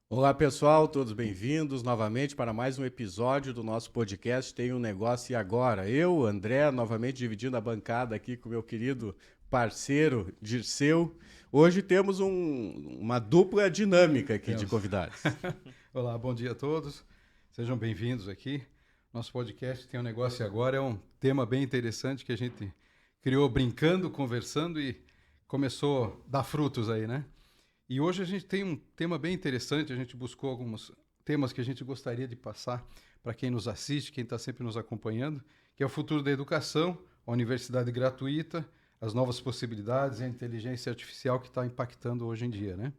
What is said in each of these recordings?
Olá pessoal, todos bem-vindos novamente para mais um episódio do nosso podcast Tem um Negócio e Agora. Eu, André, novamente dividindo a bancada aqui com meu querido parceiro Dirceu. Hoje temos uma dupla dinâmica aqui de Temos. convidados. Olá, bom dia a todos. Sejam bem-vindos aqui. Nosso podcast Tem um Negócio e Agora é um tema bem interessante que a gente criou brincando, conversando e começou a dar frutos aí, né? E hoje a gente tem um tema bem interessante, a gente buscou alguns temas que a gente gostaria de passar para quem nos assiste, quem está sempre nos acompanhando, que é o futuro da educação, a universidade gratuita, as novas possibilidades e a inteligência artificial que está impactando hoje em dia, né?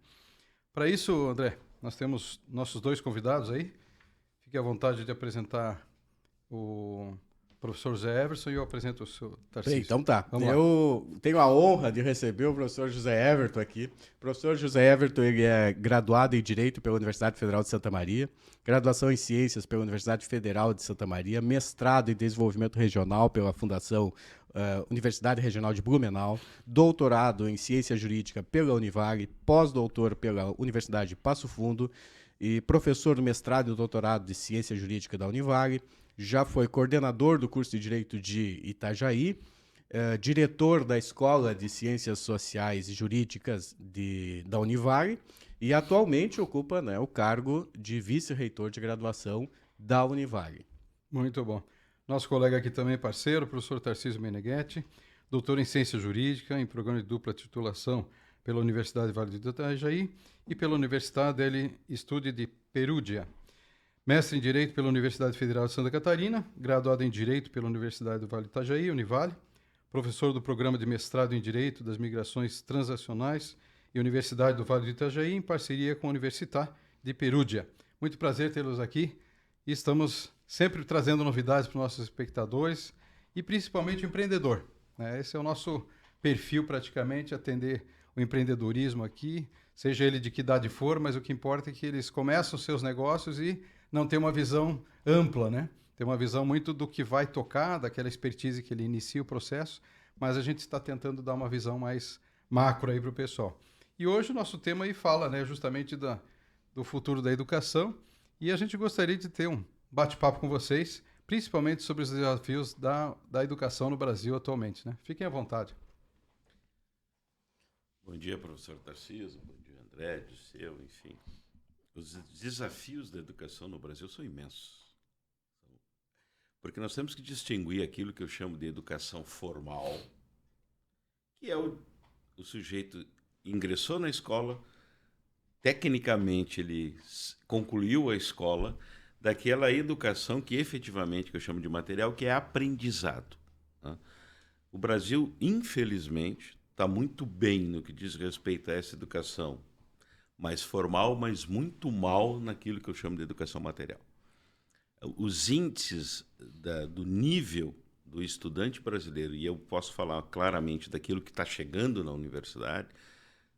Para isso, André, nós temos nossos dois convidados aí. Fique à vontade de apresentar o professor José Everson e eu apresento o seu Bem, Tarcísio. então tá. Vamos lá. Eu tenho a honra de receber o professor José Everton aqui. O professor José Everton ele é graduado em Direito pela Universidade Federal de Santa Maria, graduação em Ciências pela Universidade Federal de Santa Maria, mestrado em Desenvolvimento Regional pela Fundação Universidade Regional de Blumenau, doutorado em Ciência Jurídica pela Univale, pós-doutor pela Universidade de Passo Fundo e professor do mestrado e doutorado de Ciência Jurídica da Univale. Já foi coordenador do curso de Direito de Itajaí, diretor da Escola de Ciências Sociais e Jurídicas da Univale e atualmente ocupa, né, o cargo de vice-reitor de graduação da Univale. Muito bom. Nosso colega aqui também, parceiro, professor Tarcísio Meneghetti, doutor em Ciência Jurídica, em programa de dupla titulação pela Universidade Vale do Itajaí e pela Universidade dele Estúdio de Perugia. Mestre em Direito pela Universidade Federal de Santa Catarina, graduado em Direito pela Universidade do Vale do Itajaí, Univale, professor do Programa de Mestrado em Direito das Migrações Transacionais e Universidade do Vale do Itajaí, em parceria com a Universitat de Perugia. Muito prazer tê-los aqui e estamos sempre trazendo novidades para os nossos espectadores e principalmente o empreendedor, né? Esse é o nosso perfil praticamente, atender o empreendedorismo aqui, seja ele de que idade for, mas o que importa é que eles começam os seus negócios e não tem uma visão ampla, né? Tem uma visão muito do que vai tocar, daquela expertise que ele inicia o processo, mas a gente está tentando dar uma visão mais macro aí para o pessoal. E hoje o nosso tema aí fala, né, justamente do futuro da educação e a gente gostaria de ter um bate-papo com vocês, principalmente sobre os desafios da educação no Brasil atualmente, né? Fiquem à vontade. Bom dia, professor Tarcísio, bom dia, André, Disseu, enfim. Os desafios da educação no Brasil são imensos, porque nós temos que distinguir aquilo que eu chamo de educação formal, que é o sujeito ingressou na escola, tecnicamente ele concluiu a escola, daquela educação que efetivamente, que eu chamo de material, que é aprendizado, né? O Brasil, infelizmente, está muito bem no que diz respeito a essa educação mais formal, mas muito mal naquilo que eu chamo de educação material. Os índices do nível do estudante brasileiro, e eu posso falar claramente daquilo que está chegando na universidade,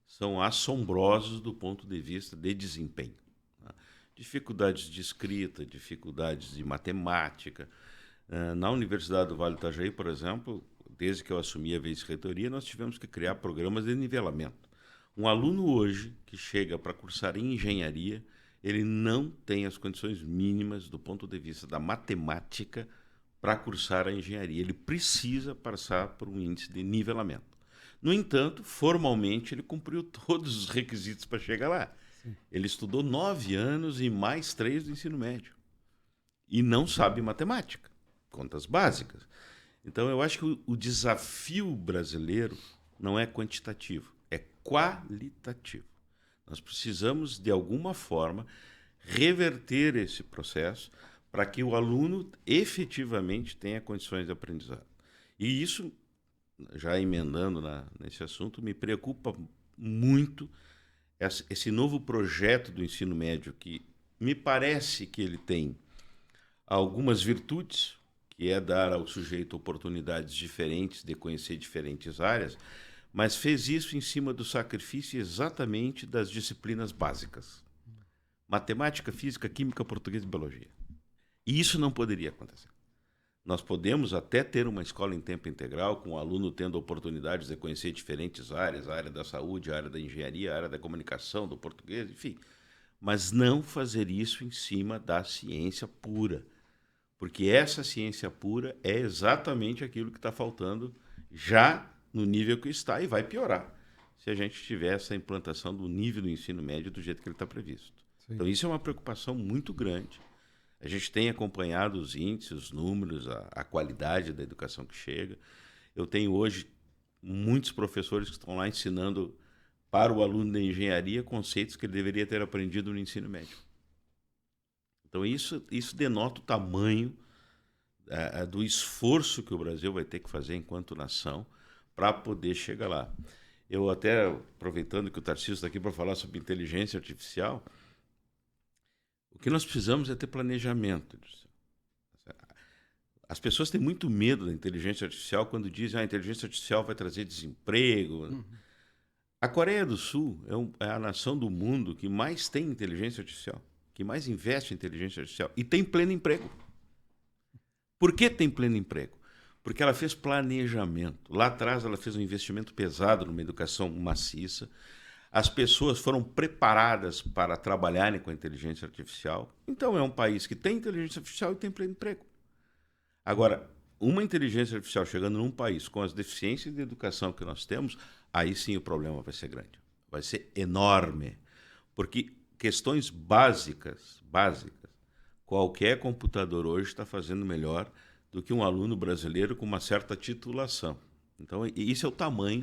são assombrosos do ponto de vista de desempenho, né? Dificuldades de escrita, dificuldades de matemática. Na Universidade do Vale do Itajaí, por exemplo, desde que eu assumi a vice-reitoria, nós tivemos que criar programas de nivelamento. Um aluno hoje que chega para cursar em engenharia, ele não tem as condições mínimas do ponto de vista da matemática para cursar a engenharia. Ele precisa passar por um índice de nivelamento. No entanto, formalmente, ele cumpriu todos os requisitos para chegar lá. Sim. Ele estudou 9 anos e mais 3 do ensino médio. E não sabe matemática, contas básicas. Então, eu acho que o desafio brasileiro não é quantitativo, é qualitativo. Nós precisamos, de alguma forma, reverter esse processo para que o aluno efetivamente tenha condições de aprendizado. E isso, já emendando nesse assunto, me preocupa muito esse novo projeto do ensino médio, que me parece que ele tem algumas virtudes, que é dar ao sujeito oportunidades diferentes de conhecer diferentes áreas, mas fez isso em cima do sacrifício exatamente das disciplinas básicas: matemática, física, química, português e biologia. E isso não poderia acontecer. Nós podemos até ter uma escola em tempo integral, com o aluno tendo oportunidades de conhecer diferentes áreas, a área da saúde, a área da engenharia, a área da comunicação, do português, enfim. mas não fazer isso em cima da ciência pura. Porque essa ciência pura é exatamente aquilo que está faltando já no nível que está e vai piorar se a gente tiver essa implantação do nível do ensino médio do jeito que ele está previsto. Sim. Então, isso é uma preocupação muito grande. A gente tem acompanhado os índices, os números, a qualidade da educação que chega. Eu tenho hoje muitos professores que estão lá ensinando para o aluno da engenharia conceitos que ele deveria ter aprendido no ensino médio. Então, isso denota o tamanho do esforço que o Brasil vai ter que fazer enquanto nação para poder chegar lá. Eu até, aproveitando que o Tarcísio está aqui para falar sobre inteligência artificial, o que nós precisamos é ter planejamento. As pessoas têm muito medo da inteligência artificial quando dizem que a inteligência artificial vai trazer desemprego. Uhum. A Coreia do Sul é a nação do mundo que mais tem inteligência artificial, que mais investe em inteligência artificial e tem pleno emprego. Por que tem pleno emprego? Porque ela fez planejamento. Lá atrás ela fez um investimento pesado numa educação maciça. As pessoas foram preparadas para trabalharem com a inteligência artificial. Então é um país que tem inteligência artificial e tem pleno emprego. Agora, uma inteligência artificial chegando num país com as deficiências de educação que nós temos, aí sim o problema vai ser grande. Vai ser enorme. Porque questões básicas, qualquer computador hoje está fazendo melhor do que um aluno brasileiro com uma certa titulação. Então, isso é o tamanho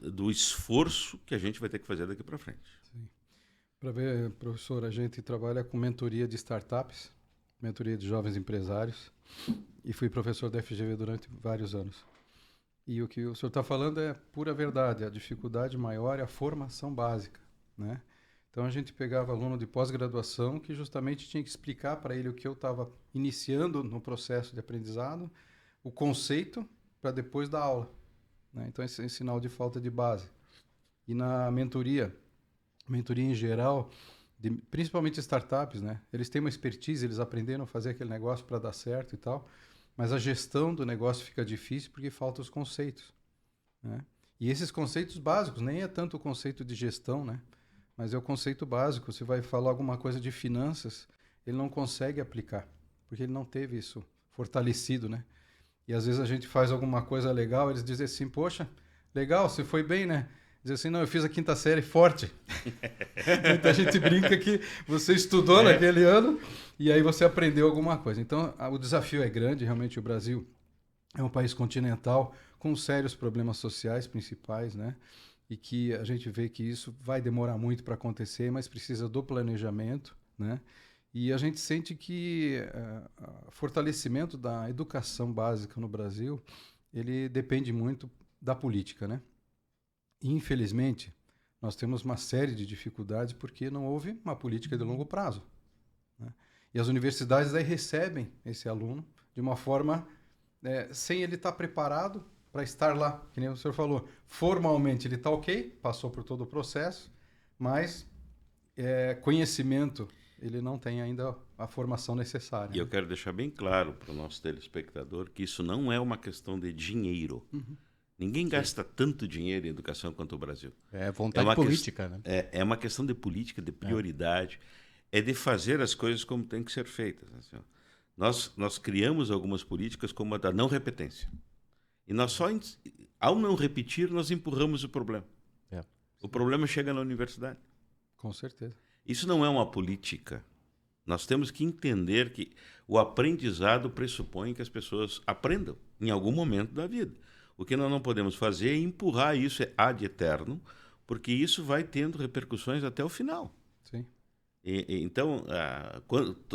do esforço que a gente vai ter que fazer daqui para frente. Para ver, professor, a gente trabalha com mentoria de startups, mentoria de jovens empresários, e fui professor da FGV durante vários anos. E o que o senhor está falando é pura verdade. A dificuldade maior é a formação básica, né? Então a gente pegava aluno de pós-graduação que justamente tinha que explicar para ele o que eu estava iniciando no processo de aprendizado, o conceito, para depois dar aula, né? Então esse é um sinal de falta de base. E na mentoria em geral, principalmente startups, né? Eles têm uma expertise, eles aprenderam a fazer aquele negócio para dar certo e tal, mas a gestão do negócio fica difícil porque faltam os conceitos, né? E esses conceitos básicos, nem é tanto o conceito de gestão, né? Mas é o conceito básico. Você vai falar alguma coisa de finanças, ele não consegue aplicar, porque ele não teve isso fortalecido, né? E às vezes a gente faz alguma coisa legal, eles dizem assim, poxa, legal, você foi bem, né? Diz assim, não, eu fiz a 5ª série forte. Então a gente brinca que você estudou naquele ano e aí você aprendeu alguma coisa. Então o desafio é grande, realmente o Brasil é um país continental com sérios problemas sociais principais, né? E que a gente vê que isso vai demorar muito para acontecer, mas precisa do planejamento, né? E a gente sente que o fortalecimento da educação básica no Brasil, ele depende muito da política, né? E, infelizmente, nós temos uma série de dificuldades porque não houve uma política de longo prazo, né? E as universidades aí recebem esse aluno de uma forma sem ele estar preparado para estar lá, que nem o senhor falou. Formalmente ele está ok, passou por todo o processo, mas conhecimento, ele não tem ainda a formação necessária. E eu quero deixar bem claro para o nosso telespectador que isso não é uma questão de dinheiro. Uhum. Ninguém gasta tanto dinheiro em educação quanto o Brasil. É vontade política, né? É uma questão de política, de prioridade, é de fazer as coisas como tem que ser feitas. Assim, nós criamos algumas políticas como a da não repetência. E nós só, ao não repetir, nós empurramos o problema. O problema chega na universidade. Com certeza. Isso não é uma política. Nós temos que entender que o aprendizado pressupõe que as pessoas aprendam em algum momento da vida. O que nós não podemos fazer é empurrar isso ad eterno, porque isso vai tendo repercussões até o final. Sim. Então,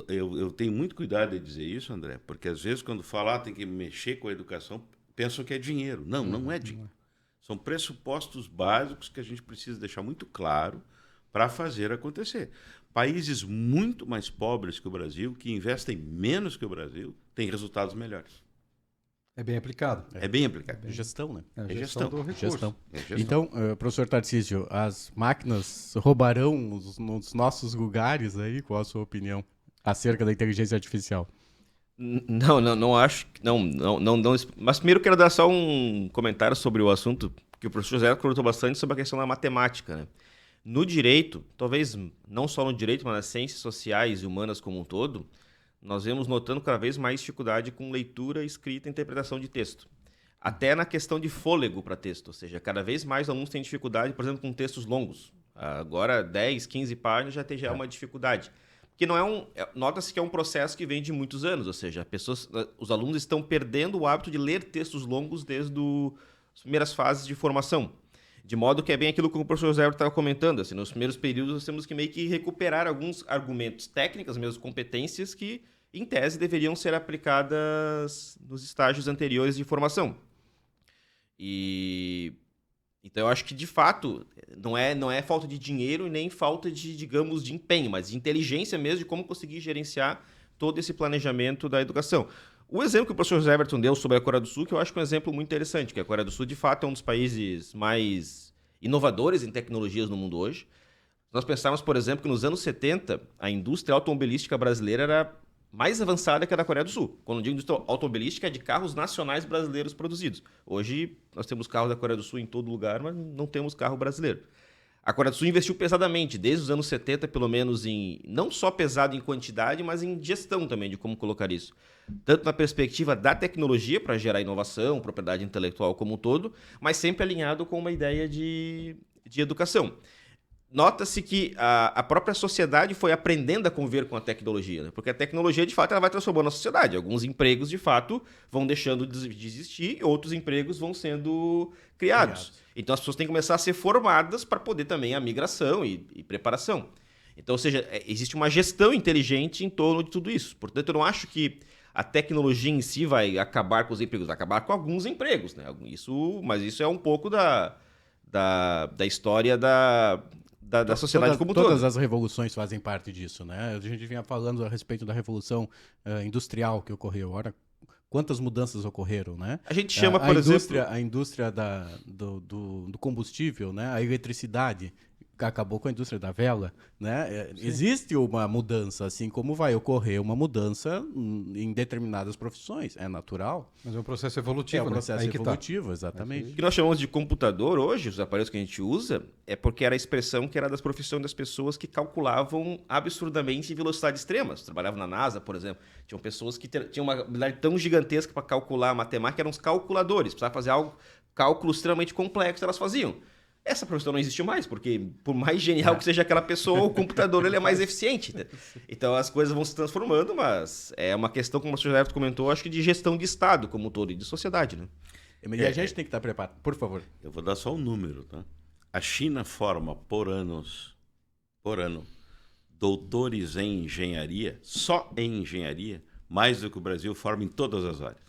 eu tenho muito cuidado de dizer isso, André, porque às vezes quando falar tem que mexer com a educação, pensam que é dinheiro. Não, não é dinheiro. São pressupostos básicos que a gente precisa deixar muito claro para fazer acontecer. Países muito mais pobres que o Brasil, que investem menos que o Brasil, têm resultados melhores. É bem aplicado. É bem aplicado. É gestão, né? É gestão do recurso. Gestão. É gestão. Então, professor Tarcísio, as máquinas roubarão os nossos lugares aí? Qual a sua opinião acerca da inteligência artificial? Não acho. Não. Mas primeiro eu quero dar só um comentário sobre o assunto, que o professor José comentou bastante sobre a questão da matemática, né? No direito, talvez não só no direito, mas nas ciências sociais e humanas como um todo, nós vemos notando cada vez mais dificuldade com leitura, escrita e interpretação de texto. Até na questão de fôlego para texto, ou seja, cada vez mais alunos têm dificuldade, por exemplo, com textos longos. Agora, 10, 15 páginas já é uma dificuldade. Que não nota-se que é um processo que vem de muitos anos, ou seja, os alunos estão perdendo o hábito de ler textos longos desde as primeiras fases de formação. De modo que é bem aquilo que o professor José estava comentando, assim, nos primeiros períodos nós temos que meio que recuperar alguns argumentos técnicos, mesmo competências que, em tese, deveriam ser aplicadas nos estágios anteriores de formação. Então eu acho que, de fato, não é falta de dinheiro e nem falta de, digamos, de empenho, mas de inteligência mesmo de como conseguir gerenciar todo esse planejamento da educação. O exemplo que o professor José Everton deu sobre a Coreia do Sul, que eu acho que é um exemplo muito interessante, que a Coreia do Sul, de fato, é um dos países mais inovadores em tecnologias no mundo hoje. Nós pensarmos, por exemplo, que nos anos 70, a indústria automobilística brasileira era mais avançada que a da Coreia do Sul. Quando eu digo indústria automobilística, é de carros nacionais brasileiros produzidos. Hoje, nós temos carros da Coreia do Sul em todo lugar, mas não temos carro brasileiro. A Coreia do Sul investiu pesadamente, desde os anos 70, pelo menos, não só pesado em quantidade, mas em gestão também, de como colocar isso. Tanto na perspectiva da tecnologia, para gerar inovação, propriedade intelectual como um todo, mas sempre alinhado com uma ideia de educação. Nota-se que a própria sociedade foi aprendendo a conviver com a tecnologia, né? Porque a tecnologia, de fato, ela vai transformando a sociedade. Alguns empregos, de fato, vão deixando de existir e outros empregos vão sendo criados. Então, as pessoas têm que começar a ser formadas para poder também a migração e preparação. Então, ou seja, existe uma gestão inteligente em torno de tudo isso. Portanto, eu não acho que a tecnologia em si vai acabar com os empregos, vai acabar com alguns empregos, né? Mas isso é um pouco da história da sociedade como toda. Todas as revoluções fazem parte disso, né? A gente vinha falando a respeito da revolução industrial que ocorreu. Ora, quantas mudanças ocorreram, né? A gente chama, por exemplo... A indústria do combustível, né? A eletricidade acabou com a indústria da vela, né? Existe uma mudança, assim como vai ocorrer uma mudança em determinadas profissões. É natural. Mas é um processo evolutivo, né? É um processo evolutivo, tá. exatamente. O que nós chamamos de computador hoje, os aparelhos que a gente usa, é porque era a expressão que era das profissões das pessoas que calculavam absurdamente em velocidade extrema. Trabalhavam na NASA, por exemplo. Tinham pessoas que tinham uma habilidade tão gigantesca para calcular a matemática, eram os calculadores. Precisavam fazer cálculo extremamente complexo, elas faziam. Essa profissão não existe mais, porque por mais genial que seja aquela pessoa, o computador ele é mais eficiente. Né? Então as coisas vão se transformando, mas é uma questão, como o Sr. Everton comentou, acho que de gestão de Estado como um todo e de sociedade. Né? E a gente tem que estar preparado. Por favor. Eu vou dar só um número, tá? A China forma por ano, doutores em engenharia, só em engenharia, mais do que o Brasil forma em todas as áreas.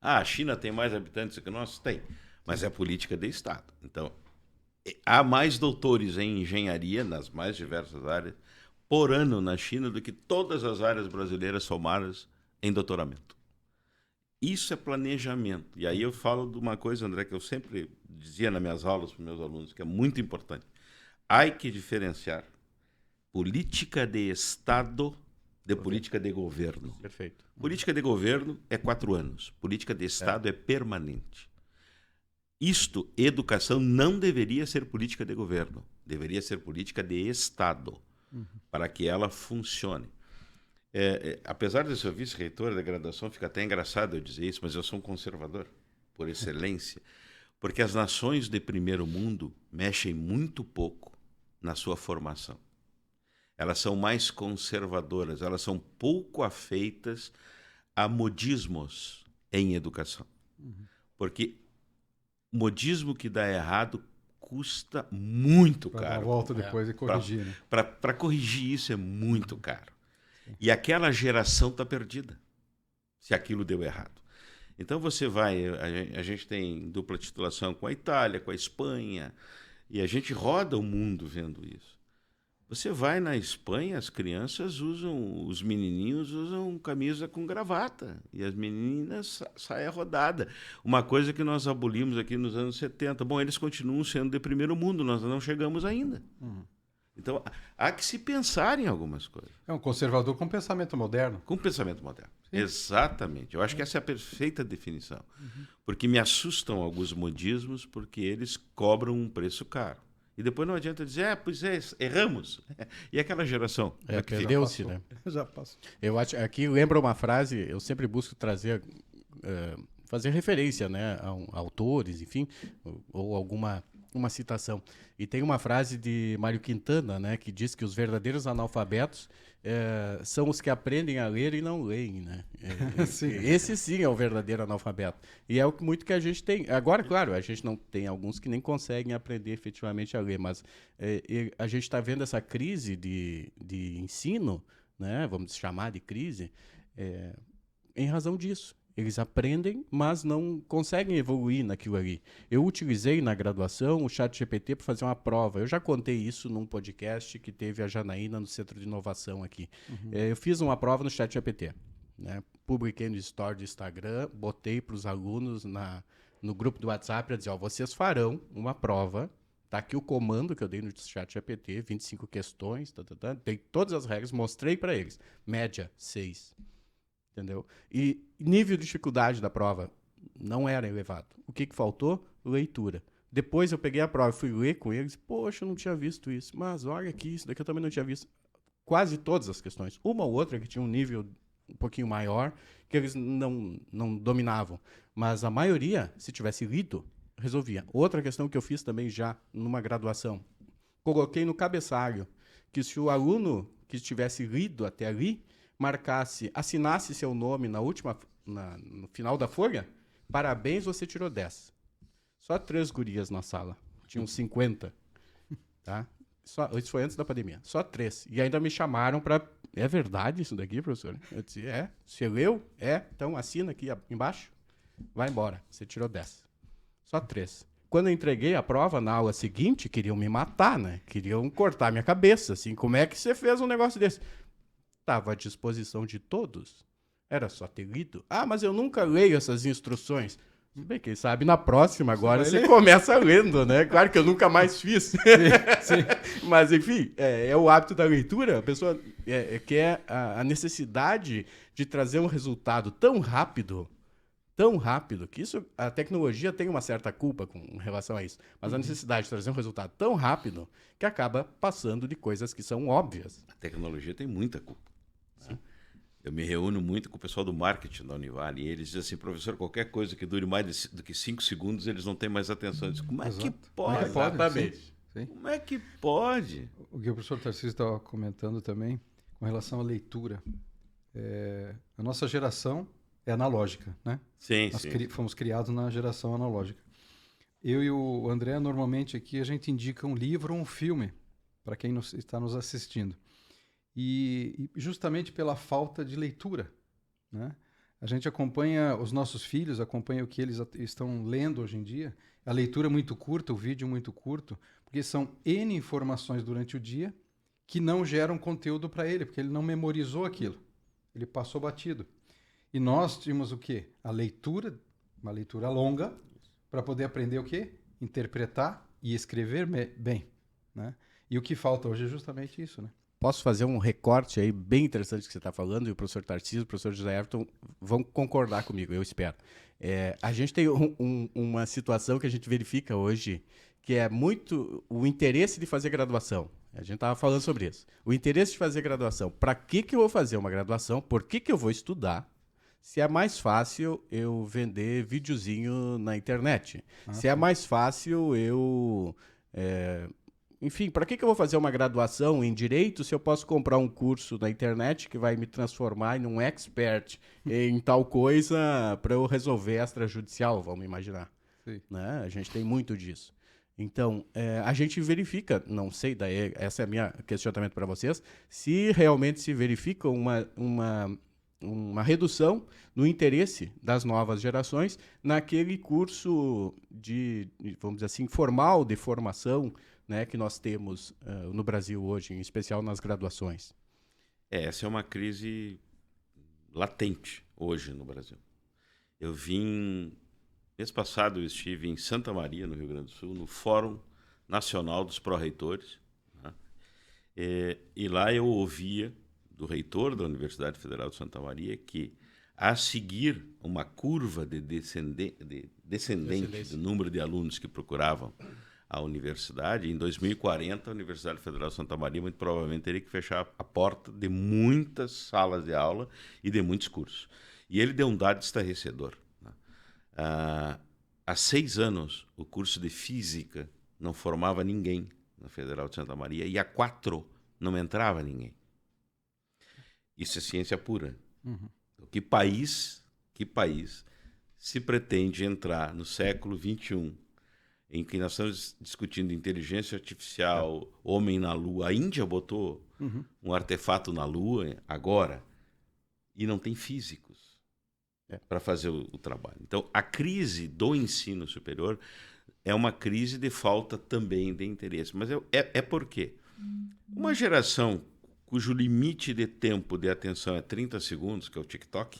A China tem mais habitantes que nós? Tem. Mas é política de Estado. Então, há mais doutores em engenharia, nas mais diversas áreas, por ano na China do que todas as áreas brasileiras somadas em doutoramento. Isso é planejamento. E aí eu falo de uma coisa, André, que eu sempre dizia nas minhas aulas para os meus alunos, que é muito importante. Há que diferenciar política de Estado de política de governo. Perfeito. Política de governo é 4 anos. Política de Estado é permanente. Educação não deveria ser política de governo, deveria ser política de Estado, para que ela funcione. Apesar de eu ser vice-reitor da graduação, fica até engraçado eu dizer isso, mas eu sou um conservador, por excelência, porque as nações de primeiro mundo mexem muito pouco na sua formação. Elas são mais conservadoras, elas são pouco afeitas a modismos em educação. Porque modismo que dá errado custa muito caro. Dar volta depois e corrigir, né? Para corrigir isso é muito caro. E aquela geração está perdida, se aquilo deu errado. Então você vai, a gente tem dupla titulação com a Itália, com a Espanha, e a gente roda o mundo vendo isso. Você vai na Espanha, as crianças os menininhos usam camisa com gravata e as meninas saia rodada. Uma coisa que nós abolimos aqui nos anos 70. Bom, eles continuam sendo de primeiro mundo, nós não chegamos ainda. Então, há que se pensar em algumas coisas. É um conservador com pensamento moderno. Com pensamento moderno. Sim. Exatamente. Eu acho que essa é a perfeita definição. Porque me assustam alguns modismos porque eles cobram um preço caro. E depois não adianta dizer, pois é, erramos. E aquela geração? Perdeu-se, né? Já passou. Eu acho, aqui lembra uma frase, eu sempre busco trazer, fazer referência, né, a autores, enfim, ou alguma uma citação. E tem uma frase de Mário Quintana, né, que diz que os verdadeiros analfabetos são os que aprendem a ler e não leem, né? Esse sim é o verdadeiro analfabeto. E é muito que a gente tem. Agora, claro, a gente não tem alguns que nem conseguem aprender efetivamente a ler, mas a gente está vendo essa crise de ensino, né, vamos chamar de crise, em razão disso. Eles aprendem, mas não conseguem evoluir naquilo ali. Eu utilizei na graduação o ChatGPT para fazer uma prova. Eu já contei isso num podcast que teve a Janaína no Centro de Inovação aqui. Eu fiz uma prova no ChatGPT, né? Publiquei no story do Instagram, botei para os alunos no grupo do WhatsApp para dizer, vocês farão uma prova. Tá aqui o comando que eu dei no ChatGPT, 25 questões, tem todas as regras, mostrei para eles. Média, 6. Entendeu? E nível de dificuldade da prova não era elevado. O que faltou? Leitura. Depois eu peguei a prova, fui ler com eles, poxa, eu não tinha visto isso, mas olha aqui, isso daqui eu também não tinha visto. Quase todas as questões. Uma ou outra que tinha um nível um pouquinho maior, que eles não dominavam. Mas a maioria, se tivesse lido, resolvia. Outra questão que eu fiz também já numa graduação, coloquei no cabeçalho que se o aluno que tivesse lido até ali, assinasse seu nome no final da folha, parabéns, você tirou 10. Só 3 gurias na sala. Tinham 50. Tá? Isso foi antes da pandemia. Só 3. E ainda me chamaram para... É verdade isso daqui, professor? Eu disse, Você leu? Então assina aqui embaixo. Vai embora. Você tirou 10. Só 3. Quando eu entreguei a prova na aula seguinte, queriam me matar, né? Queriam cortar minha cabeça, assim. Como é que você fez um negócio desse? Estava à disposição de todos. Era só ter lido. Mas eu nunca leio essas instruções. Bem, quem sabe na próxima agora você começa lendo, né? Claro que eu nunca mais fiz. Sim. Mas, enfim, é o hábito da leitura. A pessoa quer a necessidade de trazer um resultado tão rápido, que isso, a tecnologia tem uma certa culpa com relação a isso. Mas a necessidade de trazer um resultado tão rápido que acaba passando de coisas que são óbvias. A tecnologia tem muita culpa. Eu me reúno muito com o pessoal do marketing da Univale e eles dizem assim, professor, qualquer coisa que dure mais do que 5 segundos, eles não têm mais atenção. Eu disse, como é que pode? Exatamente. Sim. Como é que pode? O que o professor Tarcísio estava comentando também, com relação à leitura. A nossa geração é analógica, né? Sim, Nós sim. fomos criados na geração analógica. Eu e o André, normalmente aqui, a gente indica um livro ou um filme para quem está nos assistindo. E justamente pela falta de leitura, né? A gente acompanha os nossos filhos, acompanha o que eles estão lendo hoje em dia. A leitura é muito curta, o vídeo é muito curto, porque são N informações durante o dia que não geram conteúdo para ele, porque ele não memorizou aquilo. Ele passou batido. E nós tínhamos o quê? A leitura, uma leitura longa, para poder aprender o quê? Interpretar e escrever bem, né? E o que falta hoje é justamente isso, né? Posso fazer um recorte aí bem interessante que você está falando, e o professor Tarcísio e o professor José Everton vão concordar comigo, eu espero. A gente tem uma situação que a gente verifica hoje, que é muito o interesse de fazer graduação. A gente estava falando sobre isso. O interesse de fazer graduação. Para que eu vou fazer uma graduação? Por que eu vou estudar? Se é mais fácil eu vender videozinho na internet. Se é mais fácil eu... Enfim, para que eu vou fazer uma graduação em Direito se eu posso comprar um curso na internet que vai me transformar em um expert em tal coisa para eu resolver extrajudicial, vamos imaginar. Sim. Né? A gente tem muito disso. Então, a gente verifica, não sei, daí esse é o meu questionamento para vocês, se realmente se verifica uma redução no interesse das novas gerações naquele curso vamos dizer assim, formal de formação, né, que nós temos no Brasil hoje, em especial nas graduações. Essa é uma crise latente hoje no Brasil. Mês passado eu estive em Santa Maria, no Rio Grande do Sul, no Fórum Nacional dos Pró-Reitores, né? E lá eu ouvia do reitor da Universidade Federal de Santa Maria que, a seguir uma curva de descendente do número de alunos que procuravam a universidade, em 2040 a Universidade Federal de Santa Maria muito provavelmente teria que fechar a porta de muitas salas de aula e de muitos cursos. E ele deu um dado estarrecedor. Né? Há 6 anos, o curso de Física não formava ninguém na Federal de Santa Maria e há 4 não entrava ninguém. Isso é ciência pura. Uhum. Que país se pretende entrar no século XXI, em que nós estamos discutindo inteligência artificial, homem na Lua? A Índia botou um artefato na Lua agora e não tem físicos para fazer o trabalho. Então, a crise do ensino superior é uma crise de falta também de interesse. Mas é por quê? Uma geração cujo limite de tempo de atenção é 30 segundos, que é o TikTok,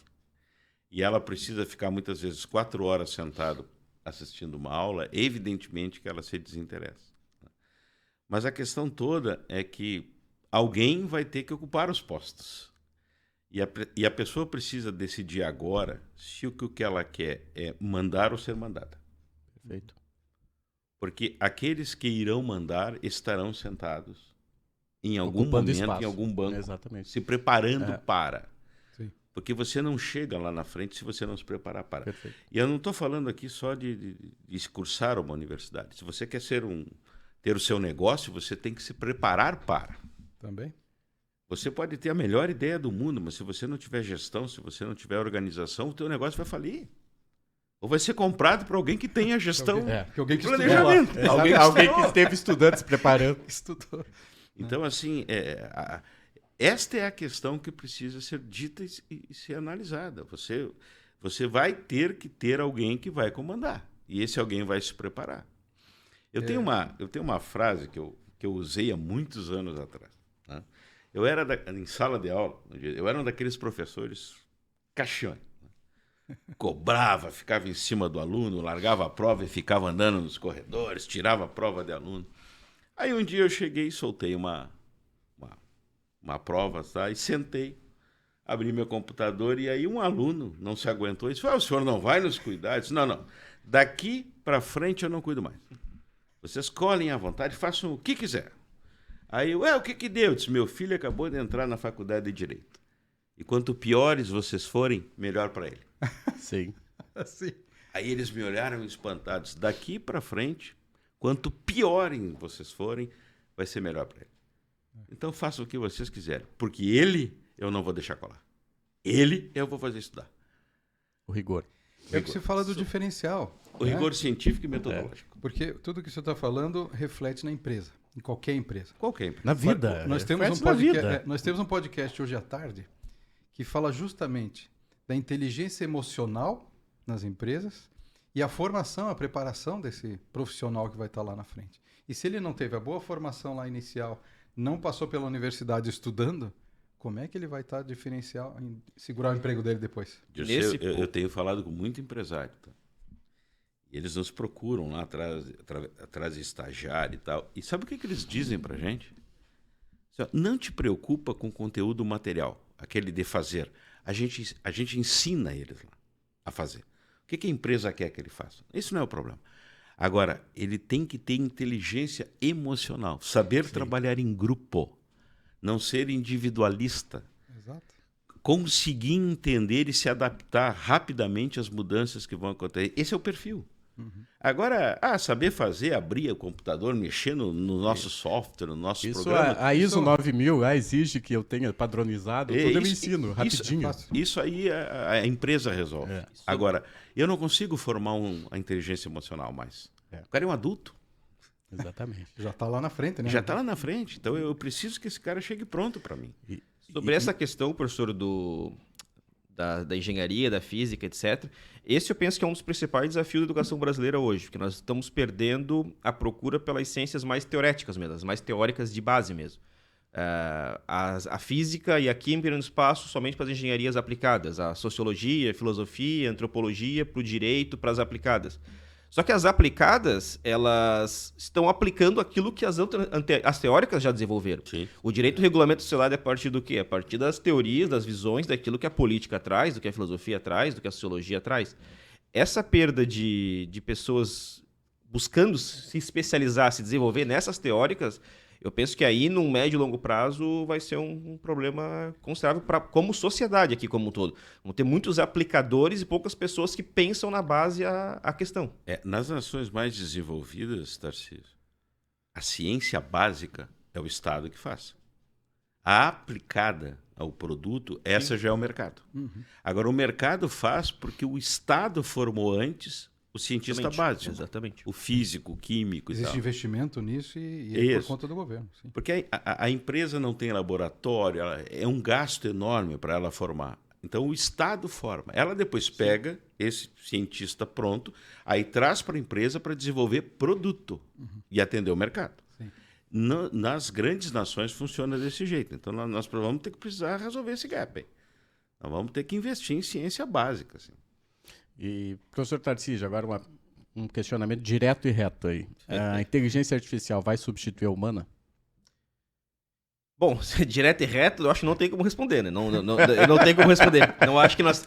e ela precisa ficar muitas vezes 4 horas sentado assistindo uma aula, evidentemente que ela se desinteressa. Mas a questão toda é que alguém vai ter que ocupar os postos. E a pessoa precisa decidir agora se o que ela quer é mandar ou ser mandada. Perfeito. Porque aqueles que irão mandar estarão sentados em algum Ocupando momento, espaço. em algum banco, Exatamente. se preparando para. Sim. Porque você não chega lá na frente se você não se preparar para. Perfeito. E eu não estou falando aqui só de cursar uma universidade. Se você quer ter o seu negócio, você tem que se preparar para. Também. Você pode ter a melhor ideia do mundo, mas se você não tiver gestão, se você não tiver organização, o teu negócio vai falir. Ou vai ser comprado por alguém que tenha gestão Que alguém e que estudou planejamento. lá. Alguém que esteve estudando, se preparando. Estudou. Então, assim, esta é a questão que precisa ser dita e ser analisada. Você vai ter que ter alguém que vai comandar. E esse alguém vai se preparar. Eu tenho uma frase que eu usei há muitos anos atrás. Né? Eu era, em sala de aula, eu era um daqueles professores caixões. Cobrava, ficava em cima do aluno, largava a prova e ficava andando nos corredores, tirava a prova de aluno. Aí um dia eu cheguei e soltei uma prova, tá? E sentei, abri meu computador e aí um aluno não se aguentou e disse: o senhor não vai nos cuidar? Eu disse: não, daqui para frente eu não cuido mais. Vocês colhem à vontade, façam o que quiser. Aí eu, o que deu? Eu disse: meu filho acabou de entrar na faculdade de Direito. E quanto piores vocês forem, melhor para ele. Sim. Assim. Aí eles me olharam espantados. Daqui para frente, quanto piorem vocês forem, vai ser melhor para ele. Então façam o que vocês quiserem. Porque ele, eu não vou deixar colar. Ele, eu vou fazer estudar. O rigor. É o que se fala do diferencial. O rigor científico e metodológico. Porque tudo que você está falando reflete na empresa, em qualquer empresa. Qualquer empresa. Na vida. Nós temos, reflete um na podcast, vida. nós temos um podcast hoje à tarde que fala justamente da inteligência emocional nas empresas e a formação, a preparação desse profissional que vai estar lá na frente. E se ele não teve a boa formação lá inicial, não passou pela universidade estudando, como é que ele vai estar diferencial em segurar o emprego dele depois? Eu tenho falado com muito empresário. Tá? E eles nos procuram lá atrás de estagiário e tal. E sabe o que eles dizem pra gente? Não te preocupa com o conteúdo material, aquele de fazer. A gente ensina eles lá a fazer. O que a empresa quer que ele faça? Isso não é o problema. Agora, ele tem que ter inteligência emocional, saber trabalhar em grupo, não ser individualista, Exato. conseguir entender e se adaptar rapidamente às mudanças que vão acontecer. Esse é o perfil. Agora, saber fazer, abrir o computador, mexer no nosso software, no nosso Isso, programa. a ISO 9000 exige que eu tenha padronizado, tudo eu ensino, rapidinho. Isso aí a empresa resolve. Agora, eu não consigo formar a inteligência emocional mais. O cara é um adulto. Exatamente. Já está lá na frente, né? Já está lá na frente. Então, eu preciso que esse cara chegue pronto para mim. Sobre essa questão, professor, da engenharia, da física, etc., esse eu penso que é um dos principais desafios da educação brasileira hoje, porque nós estamos perdendo a procura pelas ciências mais teoréticas mesmo, as mais teóricas de base mesmo. A física e a química no espaço somente para as engenharias aplicadas, a sociologia, a filosofia, a antropologia, para o direito, para as aplicadas. Só que as aplicadas, elas estão aplicando aquilo que as teóricas já desenvolveram. Sim. O direito regulamenta a sociedade a partir do quê? A partir das teorias, das visões, daquilo que a política traz, do que a filosofia traz, do que a sociologia traz. Essa perda de pessoas buscando se especializar, se desenvolver nessas teóricas, eu penso que aí, no médio e longo prazo, vai ser um problema considerável como sociedade aqui como um todo. Vão ter muitos aplicadores e poucas pessoas que pensam na base a questão. Nas nações mais desenvolvidas, Tarcísio, a ciência básica é o Estado que faz. A aplicada ao produto, essa já é o mercado. Agora, o mercado faz porque o Estado formou antes o cientista básico. Exatamente. O físico, o químico e tal. Existe investimento nisso e é por conta do governo. Sim. Porque a empresa não tem laboratório, é um gasto enorme para ela formar. Então, o Estado forma. Ela depois pega esse cientista pronto, aí traz para a empresa para desenvolver produto e atender o mercado. Nas grandes nações funciona desse jeito. Então, nós vamos ter que precisar resolver esse gap. Nós vamos ter que investir em ciência básica. Assim. E, professor Tarcísio, agora um questionamento direto e reto aí. A inteligência artificial vai substituir a humana? Bom, direto e reto, eu acho que não tem como responder, né? Não tem como responder. Não acho que nós...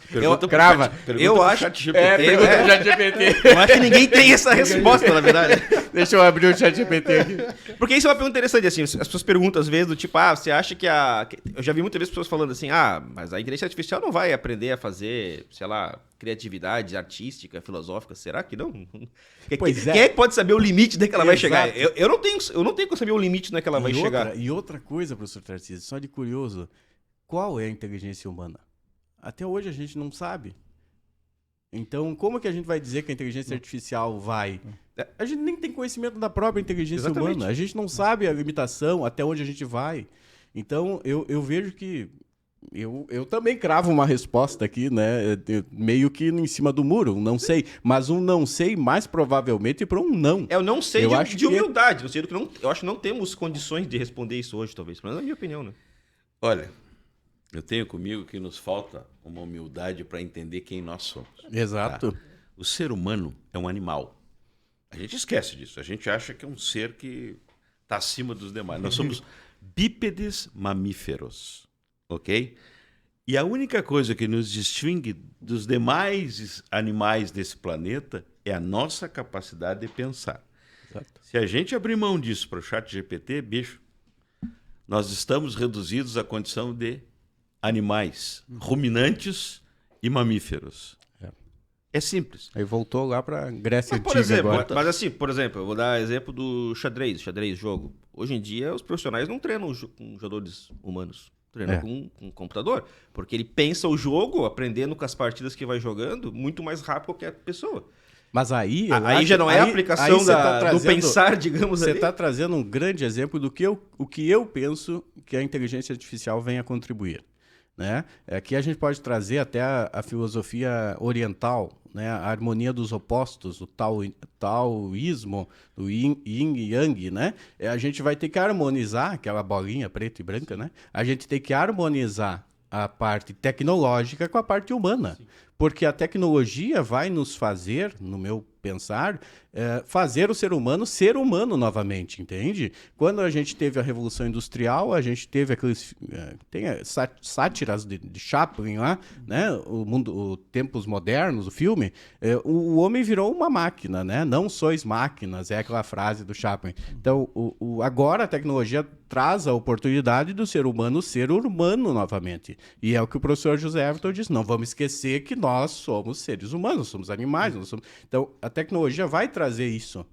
Crava. Eu acho... Pergunta pro ChatGPT. Eu acho que ninguém tem essa resposta, na verdade. Deixa eu abrir o ChatGPT aqui. Porque isso é uma pergunta interessante, assim, as pessoas perguntam às vezes do tipo, você acha que eu já vi muitas vezes pessoas falando assim, mas a inteligência artificial não vai aprender a fazer, sei lá, criatividade artística, filosófica, será que não? Quem é que pode saber o limite de que ela vai chegar? Eu não tenho como saber o limite de que ela vai chegar. E outra coisa, professor Tarcísio, só de curioso, qual é a inteligência humana? Até hoje a gente não sabe. Então, como que a gente vai dizer que a inteligência artificial vai? A gente nem tem conhecimento da própria inteligência humana. A gente não sabe a limitação, até onde a gente vai. Então, eu vejo que... Eu também cravo uma resposta aqui, né? Meio que em cima do muro, não sei. Mas um não sei, mais provavelmente, para um não. Eu não sei de humildade. Eu acho que não temos condições de responder isso hoje, talvez. Mas é a minha opinião, né? Olha, eu tenho comigo que nos falta uma humildade para entender quem nós somos. Exato. Tá? O ser humano é um animal. A gente esquece disso. A gente acha que é um ser que está acima dos demais. Nós somos bípedes mamíferos. Ok? E a única coisa que nos distingue dos demais animais desse planeta é a nossa capacidade de pensar. Exato. Se a gente abrir mão disso para o ChatGPT, bicho, nós estamos reduzidos à condição de animais, ruminantes e mamíferos. É simples. Aí voltou lá para Grécia Antiga agora. Mas assim, por exemplo, eu vou dar exemplo do xadrez jogo. Hoje em dia, os profissionais não treinam com jogadores humanos. Treina com um computador, porque ele pensa o jogo, aprendendo com as partidas que vai jogando, muito mais rápido que qualquer pessoa. Mas aí já não é a aplicação do pensar, digamos assim. Você está trazendo um grande exemplo do que o que eu penso que a inteligência artificial vem a contribuir. Né? Aqui a gente pode trazer até a filosofia oriental, né? A harmonia dos opostos, o taoísmo, o yin e yang, né? A gente vai ter que harmonizar aquela bolinha preta e branca, né? A gente tem que harmonizar a parte tecnológica com a parte humana. Sim. Porque a tecnologia vai nos fazer, no meu pensar, fazer o ser humano novamente, entende? Quando a gente teve a Revolução Industrial, a gente teve aqueles... tem sátiras de Chaplin lá, né? O Tempos Modernos, o filme. O homem virou uma máquina, né? Não sois máquinas, é aquela frase do Chaplin. Então, agora a tecnologia traz a oportunidade do ser humano novamente. E é o que o professor José Everton disse. Não vamos esquecer que nós somos seres humanos, somos animais. Então, a tecnologia vai trazer isso.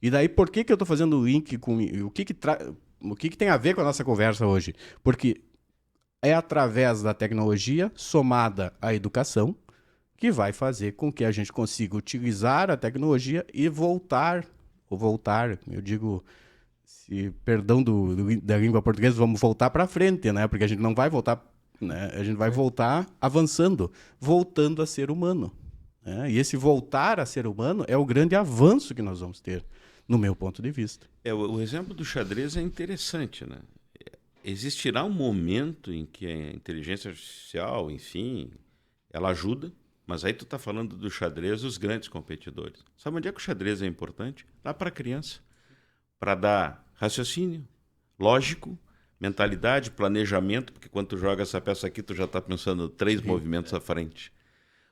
E daí, por que eu estou fazendo o link com... O que tem a ver com a nossa conversa hoje? Porque é através da tecnologia somada à educação que vai fazer com que a gente consiga utilizar a tecnologia e voltar, eu digo... perdão da língua portuguesa, vamos voltar para frente, né? Porque a gente não vai voltar, né? A gente vai voltar avançando, voltando a ser humano. Né? E esse voltar a ser humano é o grande avanço que nós vamos ter, no meu ponto de vista. O exemplo do xadrez é interessante, né? Existirá um momento em que a inteligência artificial, enfim, ela ajuda, mas aí tu está falando do xadrez, os grandes competidores. Sabe onde é que o xadrez é importante? Lá para a criança. Para dar raciocínio, lógico, mentalidade, planejamento, porque quando tu joga essa peça aqui, tu já está pensando 3 movimentos à frente.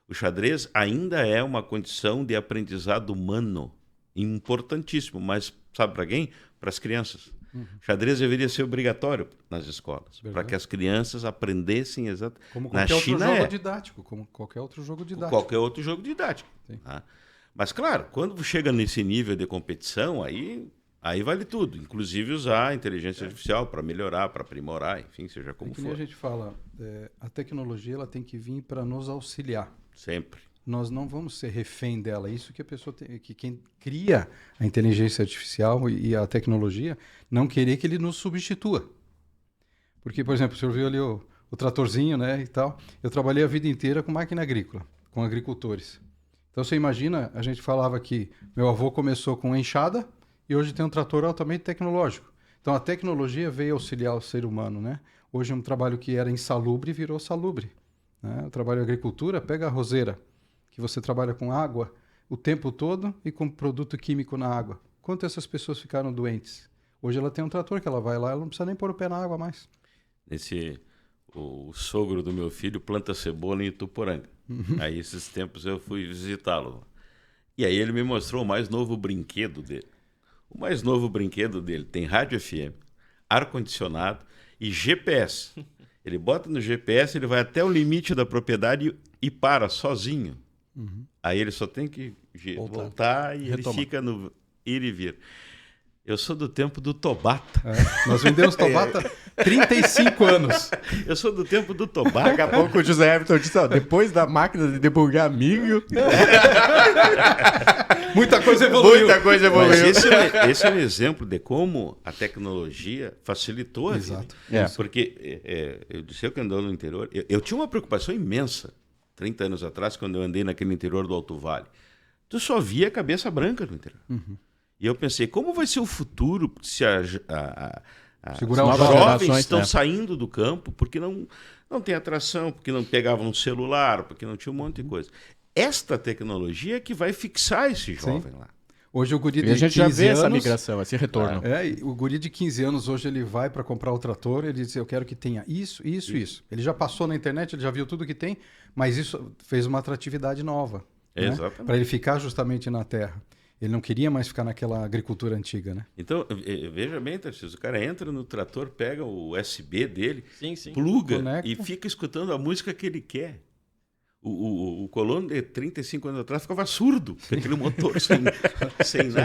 O xadrez ainda é uma condição de aprendizado humano importantíssimo, mas sabe para quem? Para as crianças. Xadrez deveria ser obrigatório nas escolas, para que as crianças aprendessem exatamente. Como Na qualquer outro China jogo é. didático, como qualquer outro jogo didático. Qualquer outro jogo didático. Sim. Tá? Mas, claro, quando chega nesse nível de competição, aí vale tudo. Inclusive usar a inteligência artificial para melhorar, para aprimorar, enfim, seja como Que nem for. a gente fala, a tecnologia ela tem que vir para nos auxiliar. Sempre. Nós não vamos ser refém dela. Isso que a pessoa tem, que quem cria a inteligência artificial e a tecnologia não querer que ele nos substitua. Porque, por exemplo, o senhor viu ali o tratorzinho, né, e tal. Eu trabalhei a vida inteira com máquina agrícola, com agricultores. Então você imagina, a gente falava que meu avô começou com enxada e hoje tem um trator altamente tecnológico. Então a tecnologia veio auxiliar o ser humano, né? Hoje um trabalho que era insalubre virou salubre, né? O trabalho de agricultura, pega a roseira, que você trabalha com água o tempo todo e com produto químico na água. Quanto essas pessoas ficaram doentes? Hoje ela tem um trator que ela vai lá, ela não precisa nem pôr o pé na água mais. O sogro do meu filho planta cebola em Ituporanga. Aí esses tempos eu fui visitá-lo. E aí ele me mostrou o mais novo brinquedo dele. O mais novo brinquedo dele tem rádio FM, ar-condicionado e GPS. Ele bota no GPS, ele vai até o limite da propriedade e para sozinho. Aí ele só tem que voltar e ele fica no ir e vir. Eu sou do tempo do Tobata. Nós vendemos Tobata 35 anos. Eu sou do tempo do Tobata. Daqui a pouco o José Everton disse, ó, depois da máquina de debulgar milho... Muita coisa evoluiu. Muita coisa evoluiu. Mas esse é um exemplo de como a tecnologia facilitou a vida. Exato. Porque eu disse que andando no interior, eu tinha uma preocupação imensa 30 anos atrás, quando eu andei naquele interior do Alto Vale. Tu só via cabeça branca no interior. E eu pensei, como vai ser o futuro se os jovens estão saindo do campo porque não tem atração, porque não pegavam um celular, porque não tinha um monte de coisa. Esta tecnologia é que vai fixar esse jovem lá. Hoje o guri de 15 E a anos... gente já vê essa migração, esse retorno. O guri de 15 anos, hoje ele vai para comprar o trator, ele diz, eu quero que tenha isso. Ele já passou na internet, ele já viu tudo que tem, mas isso fez uma atratividade nova. Exatamente. Para ele ficar justamente na terra. Ele não queria mais ficar naquela agricultura antiga, né? Então, veja bem, Tarcísio, o cara entra no trator, pega o USB dele, Sim. pluga Conecta. e fica escutando a música que ele quer. O colono de 35 anos atrás ficava surdo, com aquele motor sem nada.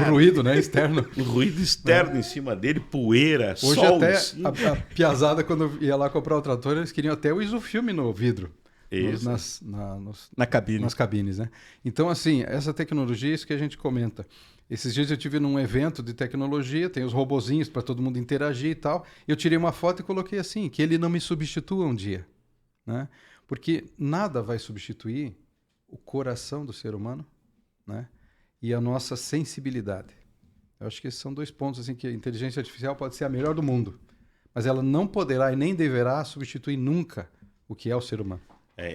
O ruído, né? Externo. O ruído externo em cima dele, poeira, Hoje sol. até Assim. a piazada, quando ia lá comprar o trator, eles queriam até o isofilme no vidro. Isso. Na cabine. Nas cabines, né? Então, assim, essa tecnologia, isso que a gente comenta. Esses dias eu tive num evento de tecnologia, tem os robozinhos para todo mundo interagir e tal. Eu tirei uma foto e coloquei assim, que ele não me substitua um dia, né? Porque nada vai substituir o coração do ser humano, né? E a nossa sensibilidade. Eu acho que esses são 2 pontos assim, que a inteligência artificial pode ser a melhor do mundo, mas ela não poderá e nem deverá substituir nunca o que é o ser humano.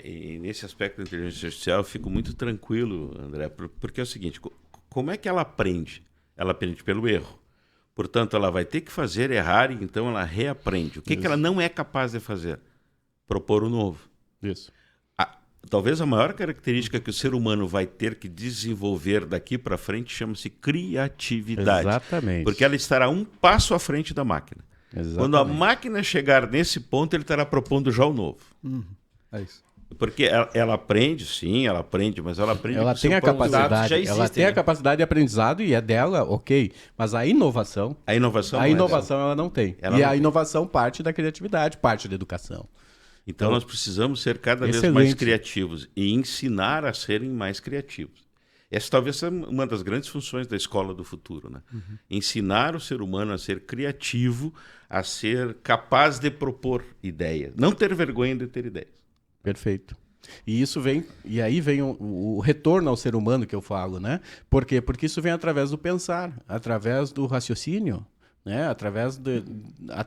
E nesse aspecto da inteligência artificial eu fico muito tranquilo, André, porque é o seguinte, como é que ela aprende? Ela aprende pelo erro. Portanto, ela vai ter que fazer errar e então ela reaprende. O que ela não é capaz de fazer? Propor o novo. Isso. Talvez a maior característica que o ser humano vai ter que desenvolver daqui para frente chama-se criatividade. Exatamente. Porque ela estará um passo à frente da máquina. Exatamente. Quando a máquina chegar nesse ponto, ele estará propondo já o novo. É isso. Porque ela aprende, sim, ela aprende, mas ela aprende Ela com tem seu a próprio- capacidade, já existem, ela tem a né? capacidade de aprendizado e é dela, ok. Mas a inovação, A inovação. a não é inovação ela não tem. Ela E não a tem. inovação parte da criatividade, parte da educação. Então nós precisamos ser cada vez Excelente. mais criativos e ensinar a serem mais criativos. Essa talvez seja uma das grandes funções da escola do futuro, né? Ensinar o ser humano a ser criativo, a ser capaz de propor ideias, não ter vergonha de ter ideias. Perfeito. E isso vem, e aí vem o retorno ao ser humano que eu falo, né? Por quê? Porque isso vem através do pensar, através do raciocínio, né? Através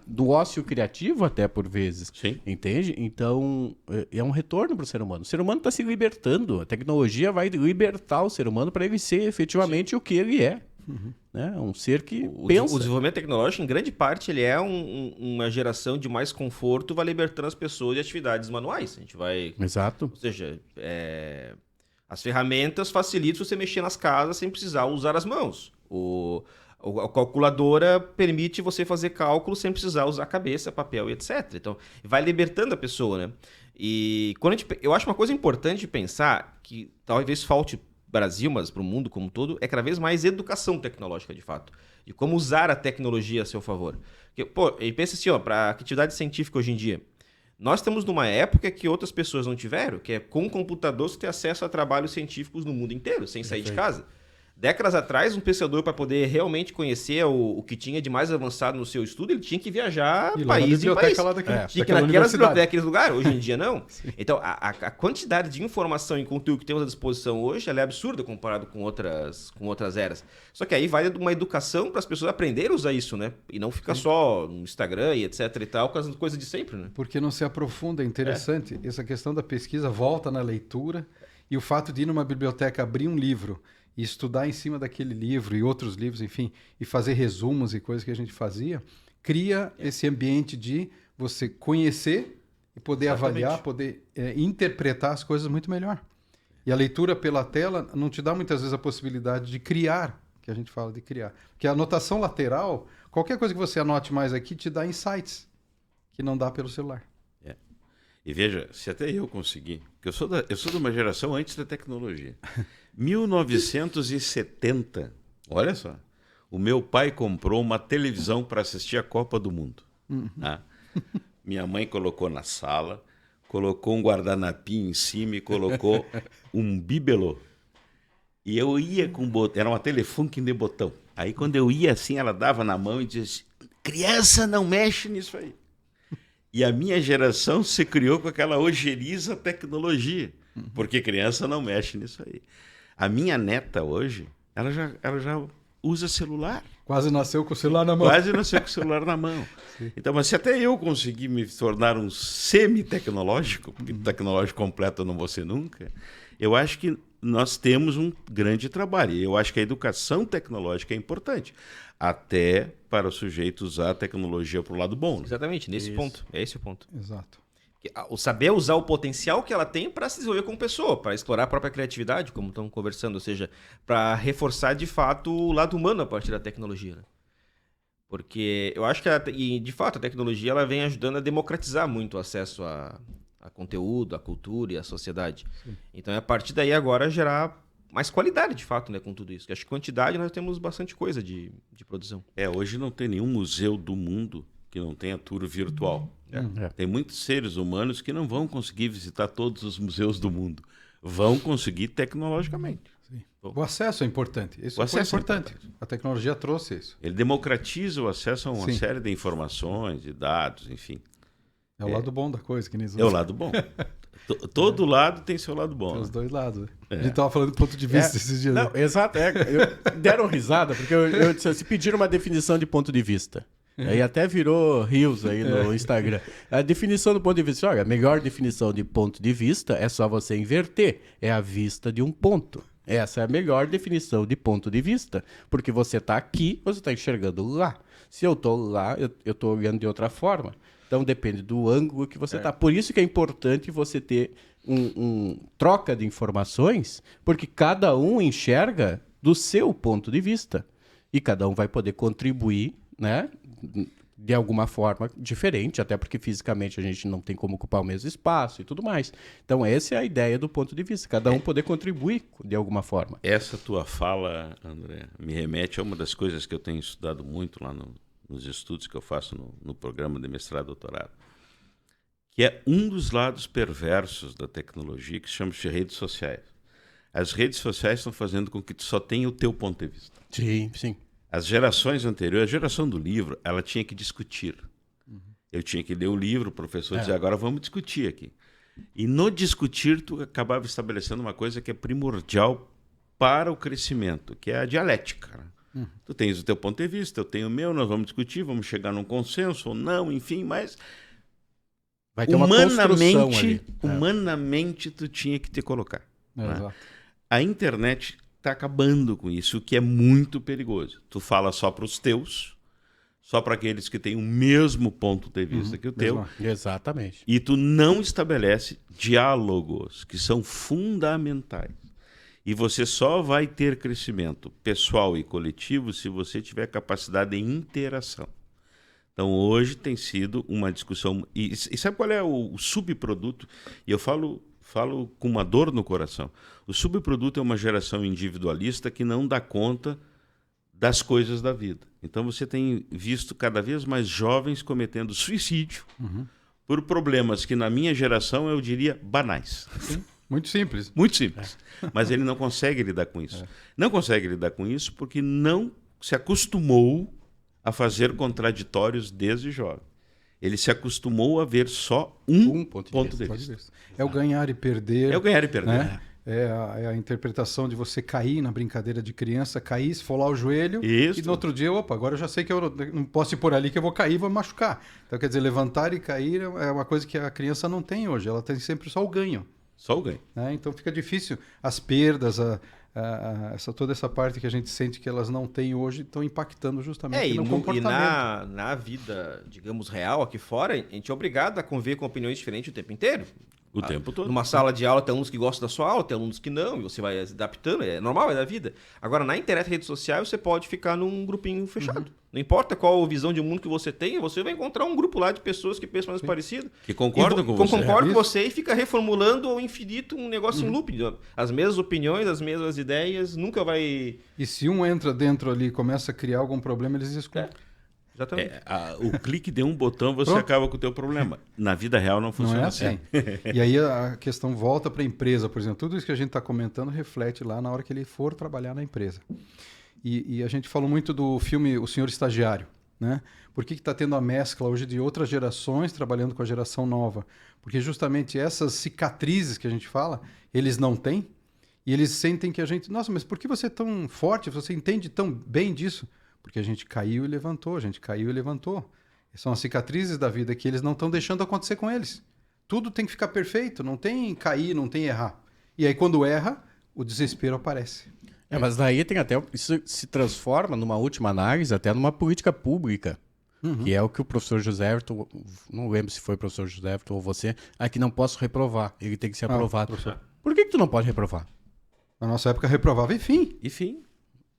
do ócio criativo até por vezes. Sim. Entende? Então, é um retorno para o ser humano. O ser humano está se libertando. A tecnologia vai libertar o ser humano para ele ser efetivamente o que ele é. Né? Um ser que pensa. O desenvolvimento tecnológico, em grande parte, ele é uma geração de mais conforto, vai libertando as pessoas de atividades manuais. A gente vai... Exato. Ou seja, as ferramentas facilitam você mexer nas casas sem precisar usar as mãos. A calculadora permite você fazer cálculo sem precisar usar cabeça, papel e etc. Então, vai libertando a pessoa, né? E eu acho uma coisa importante de pensar, que talvez falte Brasil, mas para o mundo como um todo, é cada vez mais educação tecnológica, de fato. E como usar a tecnologia a seu favor. Porque, e pensa assim, para atividade científica hoje em dia, nós estamos numa época que outras pessoas não tiveram, que é com o computador você ter acesso a trabalhos científicos no mundo inteiro, sem sair de casa. Décadas atrás, um pesquisador, para poder realmente conhecer o que tinha de mais avançado no seu estudo, ele tinha que viajar país em país. Tinha que ir naquelas bibliotecas, naqueles lugares. Hoje em dia, não. Então, a quantidade de informação e conteúdo que temos à disposição hoje, ela é absurda comparado com outras eras. Só que aí vai uma educação para as pessoas aprenderem a usar isso, né? E não ficar só no Instagram e etc e tal, com as coisas de sempre, né? Porque não se aprofunda, é interessante. Essa questão da pesquisa volta na leitura e o fato de ir numa biblioteca, abrir um livro e estudar em cima daquele livro e outros livros, enfim, e fazer resumos e coisas que a gente fazia, cria esse ambiente de você conhecer e poder avaliar, poder interpretar as coisas muito melhor. E a leitura pela tela não te dá muitas vezes a possibilidade de criar, que a gente fala de criar. Porque a anotação lateral, qualquer coisa que você anote mais aqui, te dá insights, que não dá pelo celular. E veja, se até eu consegui, porque eu sou de uma geração antes da tecnologia. 1970, olha só, o meu pai comprou uma televisão para assistir a Copa do Mundo. Tá? Minha mãe colocou na sala, colocou um guardanapinho em cima e colocou um bibelô. E eu ia com botão, era uma Telefunken de botão. Aí quando eu ia assim, ela dava na mão e dizia, criança, não mexe nisso aí. E a minha geração se criou com aquela ojeriza tecnologia, porque criança não mexe nisso aí. A minha neta hoje, ela já usa celular. Quase nasceu com o celular na mão. Quase nasceu com o celular na mão. Então, mas se até eu conseguir me tornar um semi-tecnológico, porque tecnológico completo eu não vou ser nunca, eu acho que nós temos um grande trabalho. Eu acho que a educação tecnológica é importante, até para o sujeito usar a tecnologia para o lado bom. Né? Exatamente, nesse ponto. É esse o ponto. Exato. O saber usar o potencial que ela tem para se desenvolver como pessoa, para explorar a própria criatividade, como estamos conversando, ou seja, para reforçar de fato o lado humano a partir da tecnologia. Né? Porque eu acho que, de fato, a tecnologia ela vem ajudando a democratizar muito o acesso a conteúdo, a cultura e a sociedade. Sim. Então, é a partir daí agora gerar mais qualidade, de fato, né, com tudo isso. Porque acho que quantidade nós temos bastante coisa de produção. Hoje não tem nenhum museu do mundo que não tenha tour virtual. Tem muitos seres humanos que não vão conseguir visitar todos os museus do mundo. Vão conseguir tecnologicamente. Sim. O acesso é importante. Isso é importante. A tecnologia trouxe isso. Ele democratiza o acesso a uma série de informações, de dados, enfim. É o lado bom da coisa, que nem É o lado bom. Todo lado tem seu lado bom. Tem os dois lados. A gente estava falando do ponto de vista esses dias. Não, exato. Deram risada, porque eu disse, se pediram uma definição de ponto de vista. Aí até virou rios aí no Instagram. A definição do ponto de vista, olha, a melhor definição de ponto de vista é só você inverter. É a vista de um ponto. Essa é a melhor definição de ponto de vista. Porque você está aqui, você está enxergando lá. Se eu estou lá, eu estou olhando de outra forma. Então depende do ângulo que você está. Por isso que é importante você ter troca de informações, porque cada um enxerga do seu ponto de vista. E cada um vai poder contribuir, né, de alguma forma diferente, até porque fisicamente a gente não tem como ocupar o mesmo espaço e tudo mais. Então essa é a ideia do ponto de vista, cada um poder contribuir de alguma forma. Essa tua fala, André, me remete a uma das coisas que eu tenho estudado muito lá nos estudos que eu faço no programa de mestrado e doutorado, que é um dos lados perversos da tecnologia, que se chama de redes sociais. As redes sociais estão fazendo com que tu só tenha o teu ponto de vista. Sim, sim. As gerações anteriores, a geração do livro, ela tinha que discutir. Eu tinha que ler o livro, o professor dizia, agora vamos discutir aqui. E no discutir, tu acabava estabelecendo uma coisa que é primordial para o crescimento, que é a dialética. Tu tens o teu ponto de vista, eu tenho o meu, nós vamos discutir, vamos chegar num consenso ou não, enfim, mas vai ter uma construção ali. Humanamente tu tinha que te colocar. Exato. A internet está acabando com isso, o que é muito perigoso. Tu fala só para os teus, só para aqueles que têm o mesmo ponto de vista que o teu. Exatamente. E tu não estabelece diálogos que são fundamentais. E você só vai ter crescimento pessoal e coletivo se você tiver capacidade de interação. Então, hoje tem sido uma discussão... E sabe qual é o subproduto? E eu falo com uma dor no coração. O subproduto é uma geração individualista que não dá conta das coisas da vida. Então, você tem visto cada vez mais jovens cometendo suicídio por problemas que, na minha geração, eu diria banais. Sim. Muito simples. Muito simples. Mas ele não consegue lidar com isso. Não consegue lidar com isso porque não se acostumou a fazer contraditórios desde jovem. Ele se acostumou a ver só um ponto de vista. É o ganhar e perder. É o ganhar e perder. Né? É a interpretação de você cair na brincadeira de criança, cair, esfolar o joelho, Isso. e no outro dia, opa, agora eu já sei que eu não posso ir por ali que eu vou cair e vou machucar. Então, quer dizer, levantar e cair é uma coisa que a criança não tem hoje, ela tem sempre só o ganho. Só o ganho. Né? Então fica difícil. As perdas, toda essa parte que a gente sente que elas não têm hoje estão impactando justamente no comportamento. E na vida, digamos, real aqui fora, a gente é obrigado a conviver com opiniões diferentes o tempo inteiro. O tempo todo. Numa sala de aula tem alunos que gostam da sua aula, tem alunos que não, e você vai se adaptando, é normal, é da vida. Agora, na internet e redes sociais, você pode ficar num grupinho fechado. Não importa qual visão de mundo que você tenha, você vai encontrar um grupo lá de pessoas que pensam mais parecido. Que concordam com você. Concordam com você e fica reformulando ao infinito um negócio em loop. As mesmas opiniões, as mesmas ideias, nunca vai... E se um entra dentro ali e começa a criar algum problema, eles excluem. Exatamente. O clique de um botão, você Pronto. acaba com o teu problema. Na vida real não funciona Não é assim. E aí a questão volta para a empresa, por exemplo. Tudo isso que a gente está comentando reflete lá na hora que ele for trabalhar na empresa. E a gente falou muito do filme O Senhor Estagiário. Né? Por que está tendo a mescla hoje de outras gerações trabalhando com a geração nova? Porque justamente essas cicatrizes que a gente fala, eles não têm. E eles sentem que a gente... Nossa, mas por que você é tão forte? Você entende tão bem disso? Porque a gente caiu e levantou, a gente caiu e levantou. São as cicatrizes da vida que eles não estão deixando acontecer com eles. Tudo tem que ficar perfeito, não tem cair, não tem errar. E aí quando erra, o desespero aparece. Mas daí tem até... Isso se transforma, numa última análise, até numa política pública. Que é o que o professor José Everton... Não lembro se foi o professor José Everton ou você. Que não posso reprovar. Ele tem que ser aprovado. Por que tu não pode reprovar? Na nossa época reprovava, enfim. Enfim.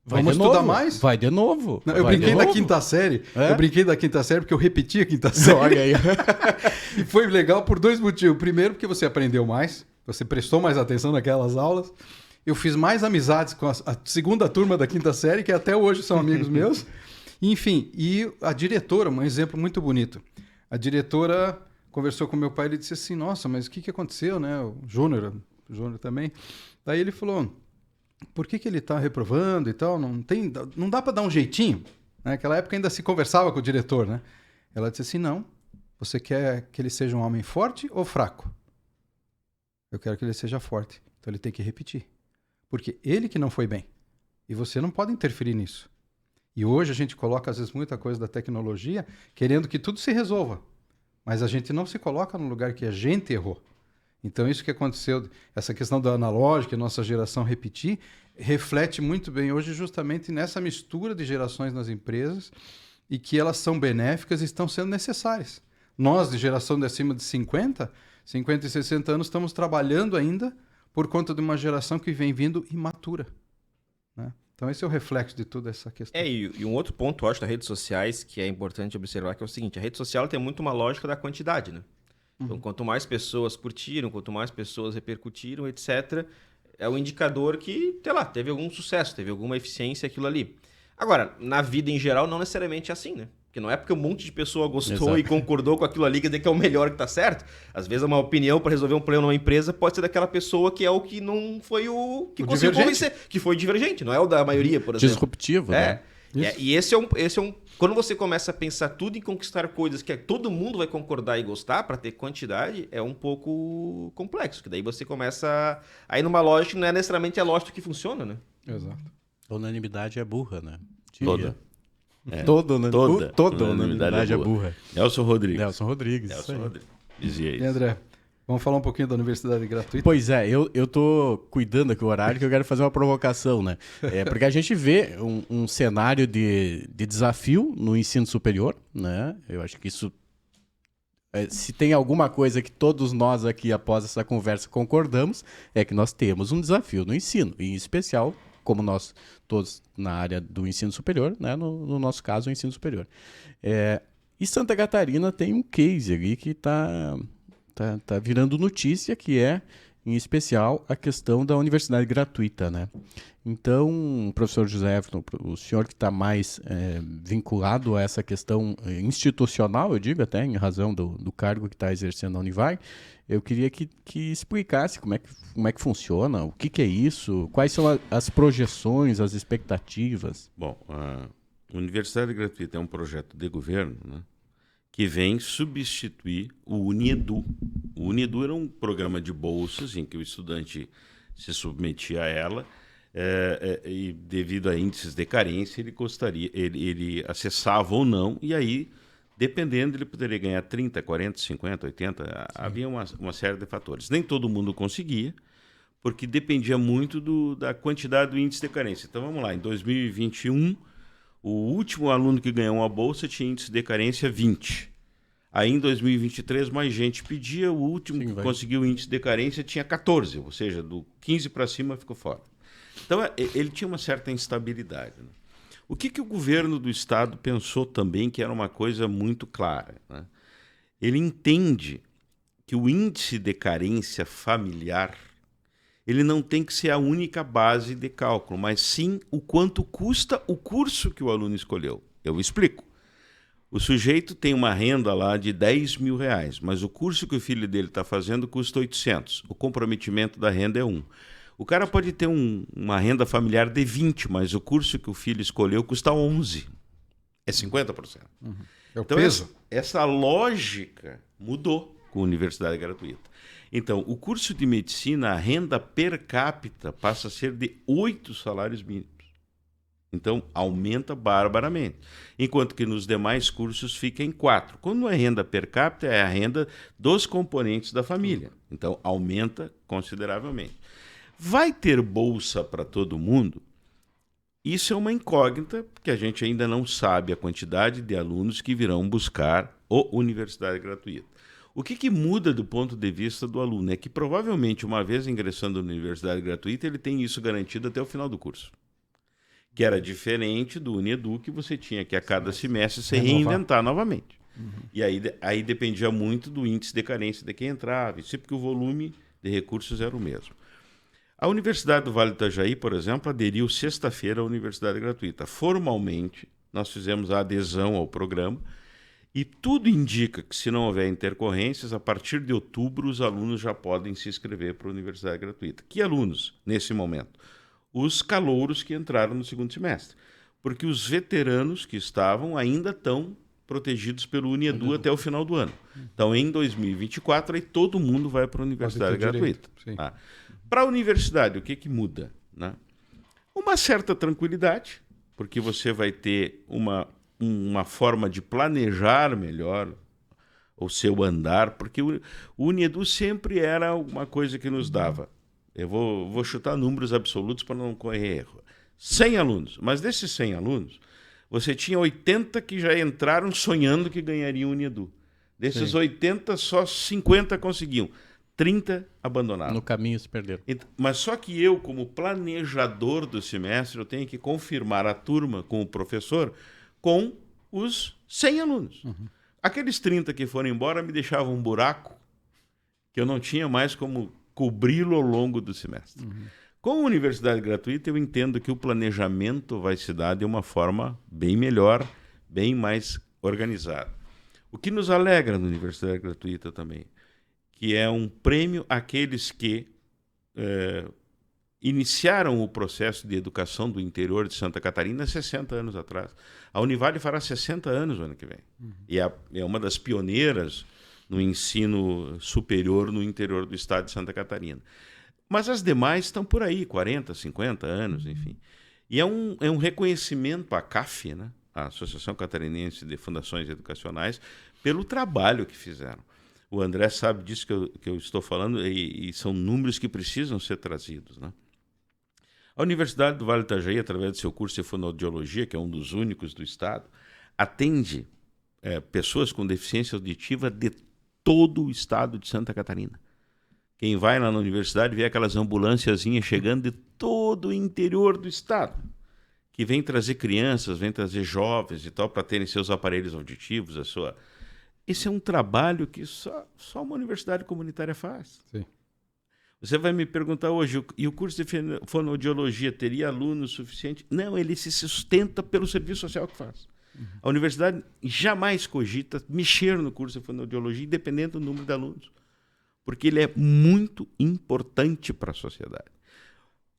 Vamos estudar mais? Vai de novo. Não, eu brinquei da quinta série. Eu brinquei da quinta série porque eu repeti a quinta série. Olha aí. E foi legal por dois motivos. Primeiro, porque você aprendeu mais. Você prestou mais atenção naquelas aulas. Eu fiz mais amizades com a segunda turma da quinta série, que até hoje são amigos meus. Enfim, e a diretora, um exemplo muito bonito. A diretora conversou com meu pai e ele disse assim, nossa, mas o que aconteceu, né? O Júnior também. Daí ele falou... Por que ele está reprovando e tal? Não dá para dar um jeitinho? Naquela época ainda se conversava com o diretor, né? Ela disse assim, não. Você quer que ele seja um homem forte ou fraco? Eu quero que ele seja forte. Então ele tem que repetir. Porque ele que não foi bem. E você não pode interferir nisso. E hoje a gente coloca, às vezes, muita coisa da tecnologia querendo que tudo se resolva. Mas a gente não se coloca no lugar que a gente errou. Então, isso que aconteceu, essa questão da analógica, nossa geração repetir, reflete muito bem hoje justamente nessa mistura de gerações nas empresas e que elas são benéficas e estão sendo necessárias. Nós, de geração de acima de 50 e 60 anos, estamos trabalhando ainda por conta de uma geração que vem vindo imatura. Né? Então, esse é o reflexo de toda essa questão. E um outro ponto, eu acho, das redes sociais, que é importante observar, que é o seguinte, a rede social tem muito uma lógica da quantidade, né? Então, quanto mais pessoas curtiram, quanto mais pessoas repercutiram, etc., é um indicador que, sei lá, teve algum sucesso, teve alguma eficiência aquilo ali. Agora, na vida em geral, não necessariamente é assim, né? Porque não é porque um monte de pessoa gostou e concordou com aquilo ali que quer dizer que é o melhor que tá certo. Às vezes, uma opinião para resolver um problema numa empresa pode ser daquela pessoa que é o que não foi o que conseguiu convencer, que foi divergente, não é o da maioria, por exemplo. Disruptivo, né? E esse é um... Quando você começa a pensar tudo em conquistar coisas que todo mundo vai concordar e gostar para ter quantidade, é um pouco complexo. Que daí você começa a ir numa lógica que não é necessariamente a lógica que funciona, né? Exato. A unanimidade é burra, né? Toda. Toda unanimidade é burra. Nelson Rodrigues. Nelson Rodrigues. Dizia isso. E André, vamos falar um pouquinho da universidade gratuita? Pois é, eu tô cuidando aqui do horário que eu quero fazer uma provocação, né? Porque a gente vê um cenário de desafio no ensino superior, né? Eu acho que isso Se tem alguma coisa que todos nós aqui, após essa conversa, concordamos, é que nós temos um desafio no ensino, e em especial, como nós todos na área do ensino superior, né, no nosso caso, o ensino superior. E Santa Catarina tem um case ali que está virando notícia, que é, em especial, a questão da universidade gratuita, né? Então, professor José Everton, o senhor que está mais vinculado a essa questão institucional, eu digo até, em razão do cargo que está exercendo na Univai, eu queria que explicasse como é que funciona, o que é isso, quais são as projeções, as expectativas. Bom, a Universidade Gratuita é um projeto de governo, né, que vem substituir o UniEdu. O UniEdu era um programa de bolsas em que o estudante se submetia a ela, e devido a índices de carência, ele acessava ou não, e aí, dependendo, ele poderia ganhar 30, 40, 50, 80, Sim. Havia uma série de fatores. Nem todo mundo conseguia, porque dependia muito da quantidade do índice de carência. Então, vamos lá, em 2021, o último aluno que ganhou uma bolsa tinha índice de carência 20. Aí, em 2023, mais gente pedia, o último que conseguiu o índice de carência tinha 14, ou seja, do 15 para cima ficou fora. Então, ele tinha uma certa instabilidade, né? O que o governo do Estado pensou também que era uma coisa muito clara, né? Ele entende que o índice de carência familiar ele não tem que ser a única base de cálculo, mas sim o quanto custa o curso que o aluno escolheu. Eu explico. O sujeito tem uma renda lá de R$10.000, mas o curso que o filho dele está fazendo custa 800. O comprometimento da renda é 1. O cara pode ter uma renda familiar de 20, mas o curso que o filho escolheu custa 11. É 50%. Uhum. É o então, peso. Essa lógica mudou com a universidade gratuita. Então, o curso de medicina, a renda per capita passa a ser de 8 salários mínimos. Então, aumenta barbaramente. Enquanto que nos demais cursos fica em 4. Quando é renda per capita, é a renda dos componentes da família. Então, aumenta consideravelmente. Vai ter bolsa para todo mundo? Isso é uma incógnita, porque a gente ainda não sabe a quantidade de alunos que virão buscar a universidade gratuita. O que muda do ponto de vista do aluno é que provavelmente, uma vez ingressando na universidade gratuita, ele tem isso garantido até o final do curso. Que era diferente do UniEdu, que você tinha que a cada semestre se reinventar novamente. Uhum. E aí dependia muito do índice de carência de quem entrava, sempre que o volume de recursos era o mesmo. A Universidade do Vale do Itajaí, por exemplo, aderiu sexta-feira à Universidade Gratuita. Formalmente, nós fizemos a adesão ao programa e tudo indica que, se não houver intercorrências, a partir de outubro os alunos já podem se inscrever para a Universidade Gratuita. Que alunos, nesse momento? Os calouros que entraram no segundo semestre. Porque os veteranos que estavam ainda estão protegidos pelo UniEdu até o final do ano. Então, em 2024, aí todo mundo vai para a Universidade Gratuita. Para a universidade, o que muda, né? Uma certa tranquilidade, porque você vai ter uma forma de planejar melhor o seu andar, porque o UniEdu sempre era uma coisa que nos dava. Eu vou chutar números absolutos para não correr erro. 100 alunos, mas desses 100 alunos, você tinha 80 que já entraram sonhando que ganhariam o UniEdu. Desses 80, só 50 conseguiam. 30 abandonaram. No caminho se perderam. Mas só que eu, como planejador do semestre, eu tenho que confirmar a turma com o professor com os 100 alunos. Uhum. Aqueles 30 que foram embora me deixavam um buraco que eu não tinha mais como cobri-lo ao longo do semestre. Uhum. Com a universidade gratuita, eu entendo que o planejamento vai se dar de uma forma bem melhor, bem mais organizada. O que nos alegra na universidade gratuita também, que é um prêmio àqueles que iniciaram o processo de educação do interior de Santa Catarina 60 anos atrás. A Univale fará 60 anos no ano que vem. Uhum. E é uma das pioneiras no ensino superior no interior do estado de Santa Catarina. Mas as demais estão por aí, 40, 50 anos, enfim. E é um reconhecimento à CAF, né? A Associação Catarinense de Fundações Educacionais, pelo trabalho que fizeram. O André sabe disso que eu estou falando, e são números que precisam ser trazidos, né? A Universidade do Vale do Itajaí, através do seu curso de fonoaudiologia, que é um dos únicos do estado, atende pessoas com deficiência auditiva de todo o estado de Santa Catarina. Quem vai lá na universidade vê aquelas ambulânciazinhas chegando de todo o interior do estado, que vem trazer crianças, vem trazer jovens e tal, para terem seus aparelhos auditivos, a sua... Esse é um trabalho que só uma universidade comunitária faz. Sim. Você vai me perguntar hoje, e o curso de fonoaudiologia teria alunos suficientes? Não, ele se sustenta pelo serviço social que faz. A universidade jamais cogita mexer no curso de fonoaudiologia, independente do número de alunos, porque ele é muito importante para a sociedade.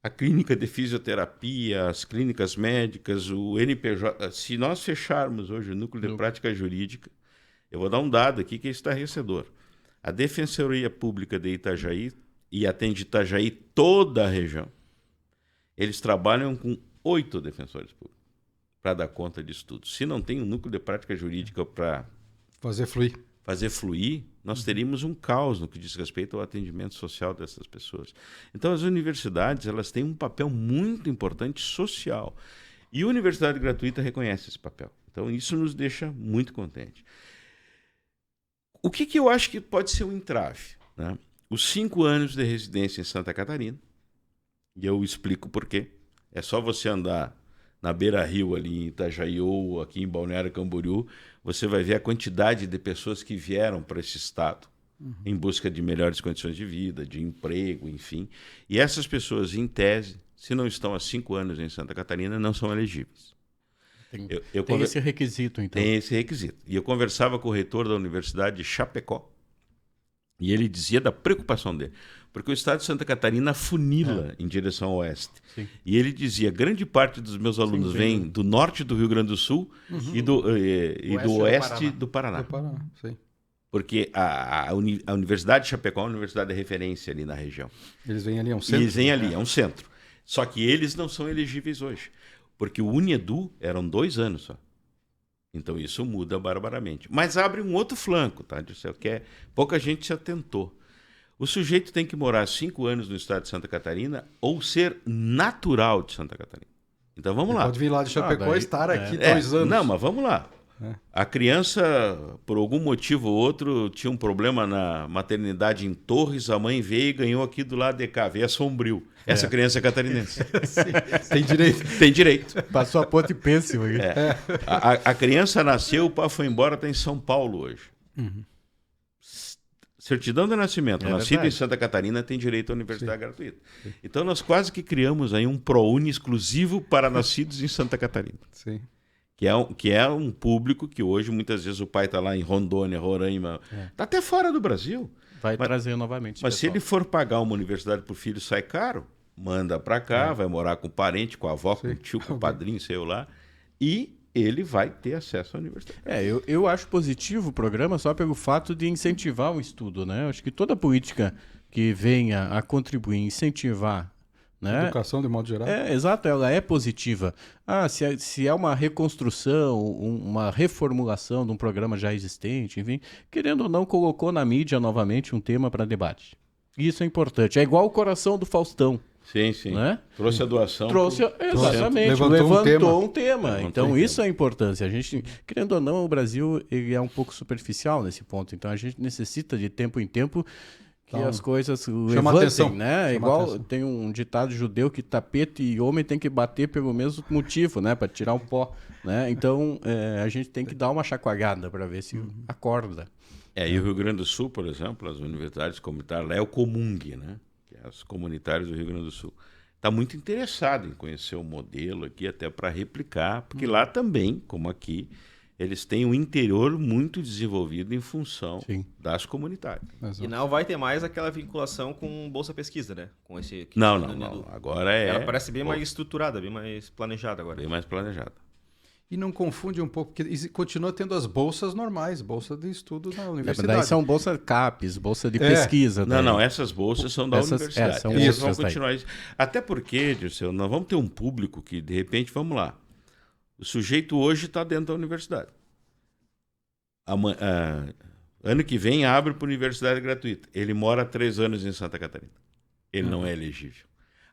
A clínica de fisioterapia, as clínicas médicas, o NPJ, se nós fecharmos hoje o núcleo de prática jurídica, eu vou dar um dado aqui que é estarrecedor. A Defensoria Pública de Itajaí, e atende Itajaí toda a região, eles trabalham com 8 defensores públicos para dar conta disso tudo. Se não tem um núcleo de prática jurídica para fazer fluir, nós teríamos um caos no que diz respeito ao atendimento social dessas pessoas. Então, as universidades, elas têm um papel muito importante social. E a universidade gratuita reconhece esse papel. Então, isso nos deixa muito contentes. O que eu acho que pode ser um entrave? Né? Os 5 anos de residência em Santa Catarina, e eu explico por quê. É só você andar na Beira-Rio, ali em Itajaí, ou aqui em Balneário Camboriú, você vai ver a quantidade de pessoas que vieram para esse estado em busca de melhores condições de vida, de emprego, enfim. E essas pessoas, em tese, se não estão há 5 anos em Santa Catarina, não são elegíveis. Tem esse requisito, então. Tem esse requisito. E eu conversava com o reitor da Universidade de Chapecó, e ele dizia da preocupação dele, porque o estado de Santa Catarina funila em direção ao oeste. Sim. E ele dizia, grande parte dos meus alunos vem do norte do Rio Grande do Sul e do oeste do Paraná. Sim. Porque a Universidade de Chapecó é uma universidade de referência ali na região. Eles vêm ali, é um centro. Eles vêm ali, é um centro. Só que eles não são elegíveis hoje. Porque o Unedu eram 2 anos só. Então isso muda barbaramente. Mas abre um outro flanco, tá? Pouca gente se atentou. O sujeito tem que morar 5 anos no estado de Santa Catarina ou ser natural de Santa Catarina. Então vamos lá. Pode vir lá de Chapecó e estar aqui 2 anos. Não, mas vamos lá. A criança, por algum motivo ou outro, tinha um problema na maternidade em Torres, a mãe veio e ganhou aqui do lado de cá, veio a Sombrio. Essa criança é catarinense. Tem direito. Tem direito. Passou a ponte pêssego. A criança nasceu, o pai foi embora, está em São Paulo hoje. Certidão de nascimento, nascido em Santa Catarina, tem direito à universidade gratuita. Então nós quase que criamos aí um ProUni exclusivo para nascidos em Santa Catarina. Sim. Que é um público que hoje, muitas vezes, o pai está lá em Rondônia, Roraima, está até fora do Brasil. Vai trazer novamente. Mas se ele for pagar uma universidade por filho, sai caro, manda para cá, vai morar com o parente, com a avó, com o tio, com o padrinho, sei lá, e ele vai ter acesso à universidade. Eu acho positivo o programa só pelo fato de incentivar o estudo, né? Eu acho que toda política que venha a contribuir, incentivar, né? Educação, de modo geral. Exato, ela é positiva. Se é uma reconstrução, uma reformulação de um programa já existente, enfim, querendo ou não, colocou na mídia novamente um tema para debate. Isso é importante. É igual o coração do Faustão. Sim. Né? Trouxe a doação. Exatamente, levantou um tema. Então, isso é a importância. A gente, querendo ou não, o Brasil ele é um pouco superficial nesse ponto. Então, a gente necessita de tempo em tempo que as coisas levantem, né? Igual tem um ditado judeu que tapete e homem tem que bater pelo mesmo motivo, né? Para tirar o pó, né? Então, a gente tem que dar uma chacoalhada para ver se acorda. E o Rio Grande do Sul, por exemplo, as universidades comunitárias, lá é o Comung, né? Que é as comunitárias do Rio Grande do Sul. Está muito interessado em conhecer o modelo aqui, até para replicar, porque lá também, como aqui, eles têm um interior muito desenvolvido em função das comunitárias. E não vai ter mais aquela vinculação com Bolsa Pesquisa, né? Com esse não. Agora Ela parece bem mais estruturada, bem mais planejada agora. Bem mais planejada. E não confunde um pouco, porque continua tendo as bolsas normais, bolsa de estudo na universidade. Daí são bolsa CAPES, bolsa de pesquisa. Daí. Não, essas bolsas são da universidade. Essas vão continuar. Até porque, Dirceu, nós vamos ter um público que, de repente, vamos lá. O sujeito hoje está dentro da universidade. Ano que vem abre para a universidade gratuita. Ele mora 3 anos em Santa Catarina. Ele não é elegível.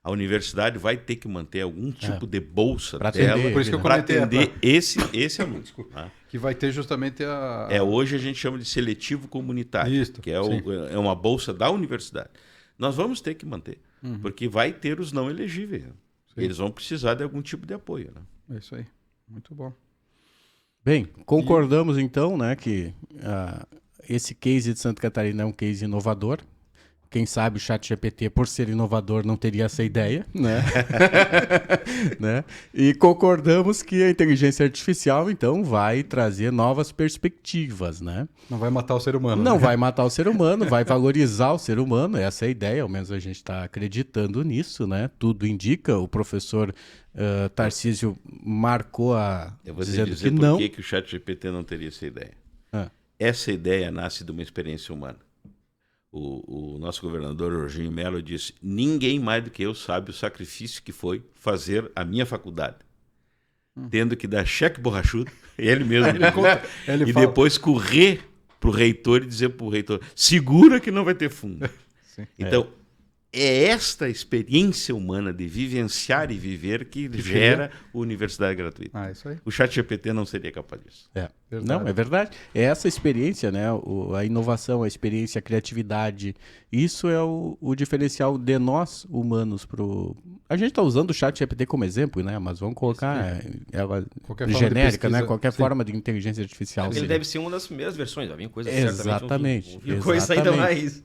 A universidade vai ter que manter algum tipo de bolsa Pra dela atender Por isso que eu para comentei, atender esse aluno. Tá? Que vai ter justamente a... Hoje a gente chama de seletivo comunitário, Isso, que sim. é uma bolsa da universidade. Nós vamos ter que manter, porque vai ter os não elegíveis. Né? Eles vão precisar de algum tipo de apoio. Né? É isso aí. Muito bom. Bem, concordamos então, né, que esse case de Santa Catarina é um case inovador. Quem sabe o ChatGPT, por ser inovador, não teria essa ideia, né? Né? E concordamos que a inteligência artificial, então, vai trazer novas perspectivas, né? Não vai matar o ser humano. Não né? vai matar o ser humano, vai valorizar o ser humano, essa é a ideia, ao menos a gente está acreditando nisso, né? Tudo indica, o professor Tarcísio marcou Eu vou te dizendo dizer que por não. que o ChatGPT não teria essa ideia. Ah. Essa ideia nasce de uma experiência humana. O nosso governador Jorginho Melo disse: ninguém mais do que eu sabe o sacrifício que foi fazer a minha faculdade. Tendo que dar cheque borrachudo, ele mesmo Ele conta, ele e fala. depois correr para o reitor e dizer para o reitor: segura que não vai ter fundo. Sim. Então, é esta experiência humana de vivenciar e viver que gera universidade gratuita. Ah, isso aí. O ChatGPT não seria capaz disso. Verdade. Não, é verdade. É essa experiência, né? A inovação, a experiência, a criatividade. Isso é o diferencial de nós, humanos. A gente está usando o ChatGPT como exemplo, né? Mas vamos colocar ela Qualquer forma de genérica, né? pesquisa, Qualquer sim. forma de inteligência artificial. Ele seria. deve ser uma das primeiras versões, vai vir coisa Exatamente, certamente. Vão vir coisa ainda exatamente. mais.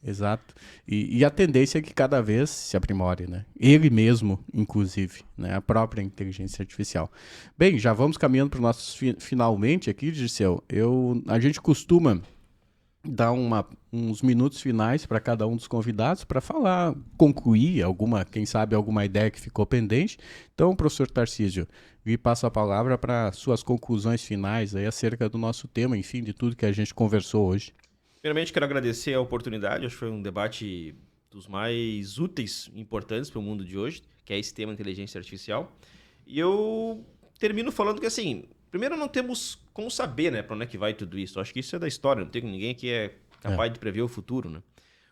Exato. E a tendência é que cada vez se aprimore, né? Ele mesmo, inclusive, né? A própria inteligência artificial. Bem, já vamos caminhando para os nossos finalmente aqui, Dirceu. A gente costuma dar uns minutos finais para cada um dos convidados para falar, concluir quem sabe, alguma ideia que ficou pendente. Então, professor Tarcísio, lhe passo a palavra para suas conclusões finais aí acerca do nosso tema, enfim, de tudo que a gente conversou hoje. Primeiramente, quero agradecer a oportunidade. Acho que foi um debate dos mais úteis e importantes para o mundo de hoje, que é esse tema inteligência artificial. E eu termino falando que, assim, primeiro não temos como saber, né, para onde é que vai tudo isso. Acho que isso é da história, não tem ninguém que é capaz de prever o futuro, né?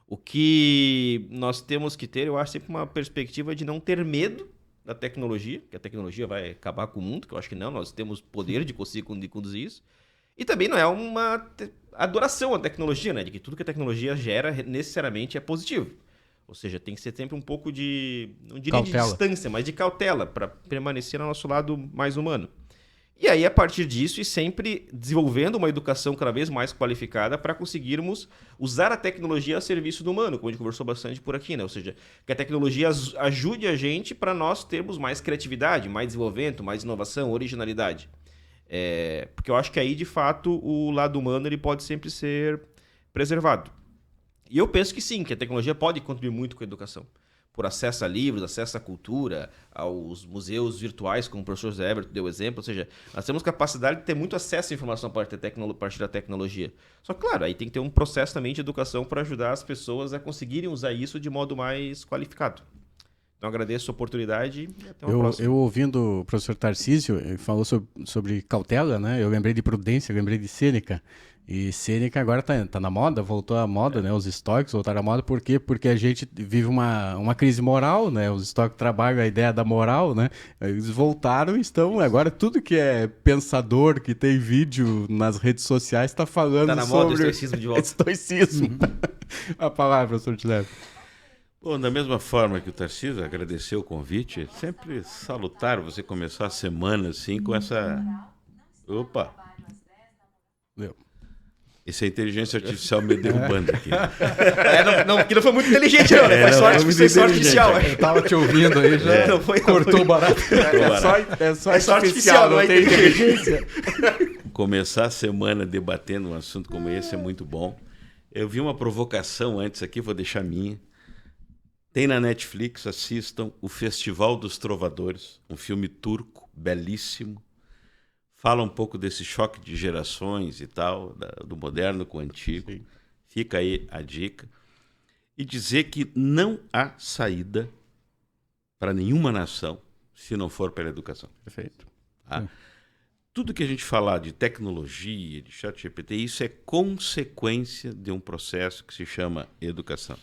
O que nós temos que ter, eu acho, sempre uma perspectiva de não ter medo da tecnologia, que a tecnologia vai acabar com o mundo, que eu acho que não, nós temos poder de conseguir conduzir isso. E também não é uma adoração à tecnologia, né? De que tudo que a tecnologia gera necessariamente é positivo. Ou seja, tem que ser sempre um pouco de, não diria de distância, mas de cautela, para permanecer ao nosso lado mais humano. E aí, a partir disso, e sempre desenvolvendo uma educação cada vez mais qualificada para conseguirmos usar a tecnologia a serviço do humano, como a gente conversou bastante por aqui, né? Ou seja, que a tecnologia ajude a gente para nós termos mais criatividade, mais desenvolvimento, mais inovação, originalidade. Porque eu acho que aí, de fato, o lado humano ele pode sempre ser preservado. E eu penso que sim, que a tecnologia pode contribuir muito com a educação. Por acesso a livros, acesso à cultura, aos museus virtuais, como o professor José Everton deu exemplo. Ou seja, nós temos capacidade de ter muito acesso à informação a partir da tecnologia. Só que, claro, aí tem que ter um processo também de educação para ajudar as pessoas a conseguirem usar isso de modo mais qualificado. Então, agradeço a oportunidade e até uma próxima. Eu ouvindo o professor Tarcísio, ele falou sobre cautela, né? Eu lembrei de Prudência, eu lembrei de Sêneca. E Sêneca agora tá na moda, voltou à moda, né? Os estoicos voltaram à moda. Por quê? Porque a gente vive uma crise moral, né? Os estoicos trabalham a ideia da moral, né? Eles voltaram e estão... Agora tudo que é pensador, que tem vídeo nas redes sociais, está falando Tá na moda o sobre... estoicismo de volta. Estoicismo. A palavra, professor José. Bom, da mesma forma que o Tarcísio agradeceu o convite, é sempre salutar você começar a semana assim com essa... Opa! Deu. Essa é a inteligência artificial me derrubando aqui. Que não foi muito inteligente, não, né? Foi sorte artificial. Eu tava te ouvindo aí, já Não foi, cortou o barato. É só artificial, não tem inteligência. Começar a semana debatendo um assunto como esse é muito bom. Eu vi uma provocação antes aqui, vou deixar minha. Tem na Netflix, assistam O Festival dos Trovadores, um filme turco, belíssimo. Fala um pouco desse choque de gerações e tal, do moderno com o antigo. Sim. Fica aí a dica. E dizer que não há saída para nenhuma nação se não for pela educação. Perfeito. Tá? Tudo que a gente falar de tecnologia, de ChatGPT, isso é consequência de um processo que se chama educação.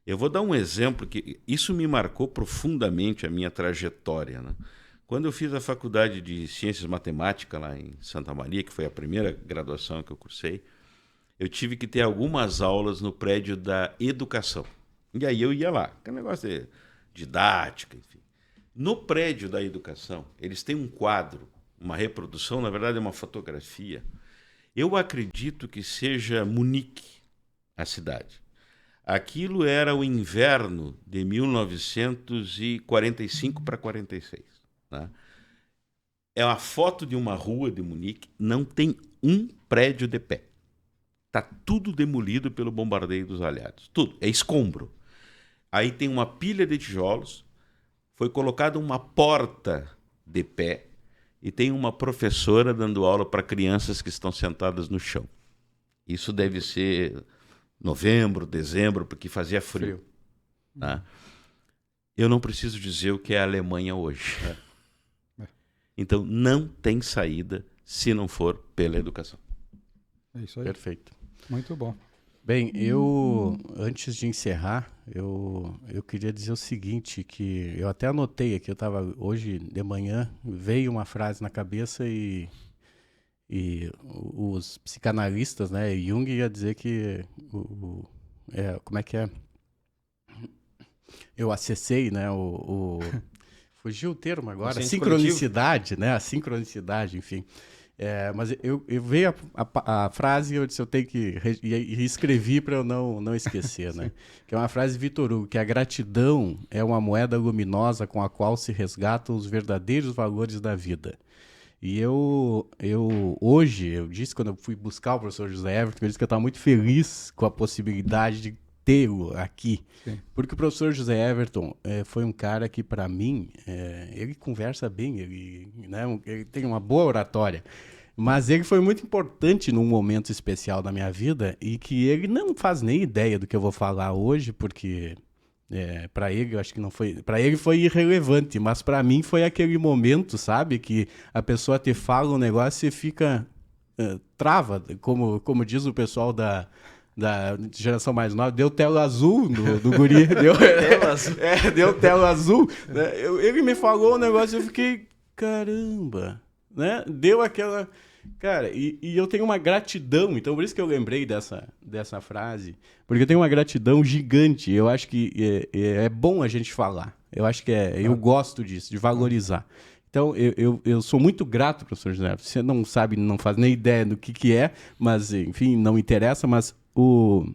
Eu vou dar um exemplo que isso me marcou profundamente a minha trajetória, né? Quando eu fiz a faculdade de Ciências Matemáticas lá em Santa Maria, que foi a primeira graduação que eu cursei, eu tive que ter algumas aulas no prédio da educação. E aí eu ia lá, aquele negócio de didática, enfim. No prédio da educação, eles têm um quadro, uma reprodução, na verdade é uma fotografia. Eu acredito que seja Munique, a cidade. Aquilo era o inverno de 1945 para 46. Né? É uma foto de uma rua de Munique, não tem um prédio de pé. Está tudo demolido pelo bombardeio dos aliados. Tudo, é escombro. Aí tem uma pilha de tijolos, foi colocada uma porta de pé e tem uma professora dando aula para crianças que estão sentadas no chão. Isso deve ser novembro, dezembro, porque fazia frio. Tá? Eu não preciso dizer o que é a Alemanha hoje. Então, não tem saída se não for pela educação. É isso aí. Perfeito. Muito bom. Bem, antes de encerrar, eu queria dizer o seguinte, que eu até anotei aqui, hoje de manhã, veio uma frase na cabeça e os psicanalistas, né, Jung ia dizer que, como é que é? Eu acessei, né, fugiu o termo agora, sincronicidade, né, a sincronicidade, enfim. Mas eu veio a frase e eu disse, eu tenho que e escrevi para eu não esquecer, né? Que é uma frase de Vitor Hugo, que a gratidão é uma moeda luminosa com a qual se resgatam os verdadeiros valores da vida. E hoje, eu disse quando eu fui buscar o professor José Everton, eu disse que eu estava muito feliz com a possibilidade de tê-lo aqui. Sim. Porque o professor José Everton foi um cara que, para mim, ele conversa bem, ele tem uma boa oratória, mas ele foi muito importante num momento especial da minha vida e que ele não faz nem ideia do que eu vou falar hoje, porque para ele, eu acho que não foi... Para ele foi irrelevante, mas para mim foi aquele momento, sabe? Que a pessoa te fala um negócio e você fica... trava, como diz o pessoal da geração mais nova, deu tela azul do guri. Deu tela azul. Né? Ele me falou um negócio e eu fiquei, caramba, né? Deu aquela... Cara, e eu tenho uma gratidão, então por isso que eu lembrei dessa frase, porque eu tenho uma gratidão gigante. Eu acho que é bom a gente falar. Eu acho que eu gosto disso, de valorizar. Então, eu sou muito grato, professor José. Você não sabe, não faz nem ideia do que é, mas, enfim, não interessa, mas por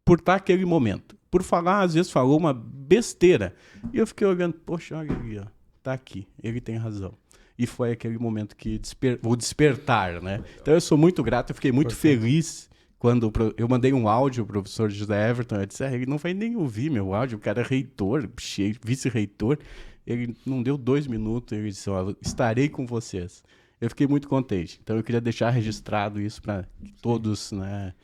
estar aquele momento. Por falar, às vezes falou uma besteira. E eu fiquei olhando, poxa, olha ali, ó, tá aqui, ele tem razão. E foi aquele momento que o despertar, né? Então eu sou muito grato, eu fiquei muito feliz quando eu mandei um áudio pro professor José Everton, eu disse, ele não vai nem ouvir meu áudio, o cara é reitor, vice-reitor. Ele não deu 2 minutos, ele disse, estarei com vocês. Eu fiquei muito contente. Então eu queria deixar registrado isso para todos, né,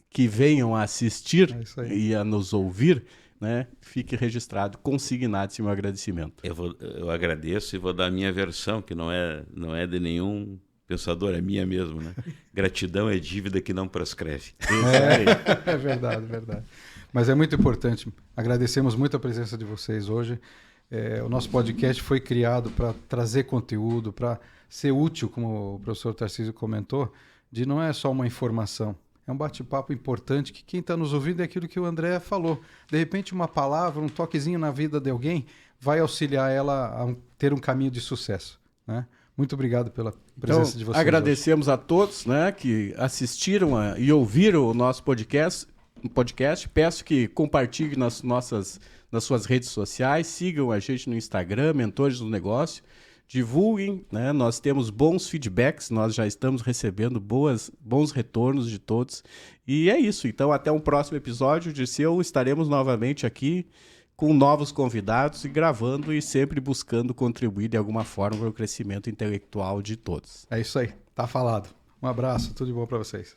que venham a assistir e a nos ouvir, né, fique registrado, consignado esse meu agradecimento. Eu agradeço e vou dar a minha versão, que não é de nenhum pensador, é minha mesmo, né? Gratidão é dívida que não prescreve. É verdade, verdade. Mas é muito importante. Agradecemos muito a presença de vocês hoje. O nosso podcast foi criado para trazer conteúdo, para ser útil, como o professor Tarcísio comentou, de não é só uma informação. É um bate-papo importante que quem está nos ouvindo é aquilo que o André falou. De repente, uma palavra, um toquezinho na vida de alguém vai auxiliar ela a ter um caminho de sucesso, né? Muito obrigado pela presença de vocês. Agradecemos hoje a todos, né, que assistiram e ouviram o nosso podcast. Peço que compartilhem nas suas redes sociais, sigam a gente no Instagram, Mentores do Negócio. Divulguem, né? Nós temos bons feedbacks, nós já estamos recebendo bons retornos de todos. E é isso. Então, até um próximo episódio de Seu. Estaremos novamente aqui com novos convidados e gravando e sempre buscando contribuir de alguma forma para o crescimento intelectual de todos. É isso aí. Tá falado. Um abraço. Tudo de bom para vocês.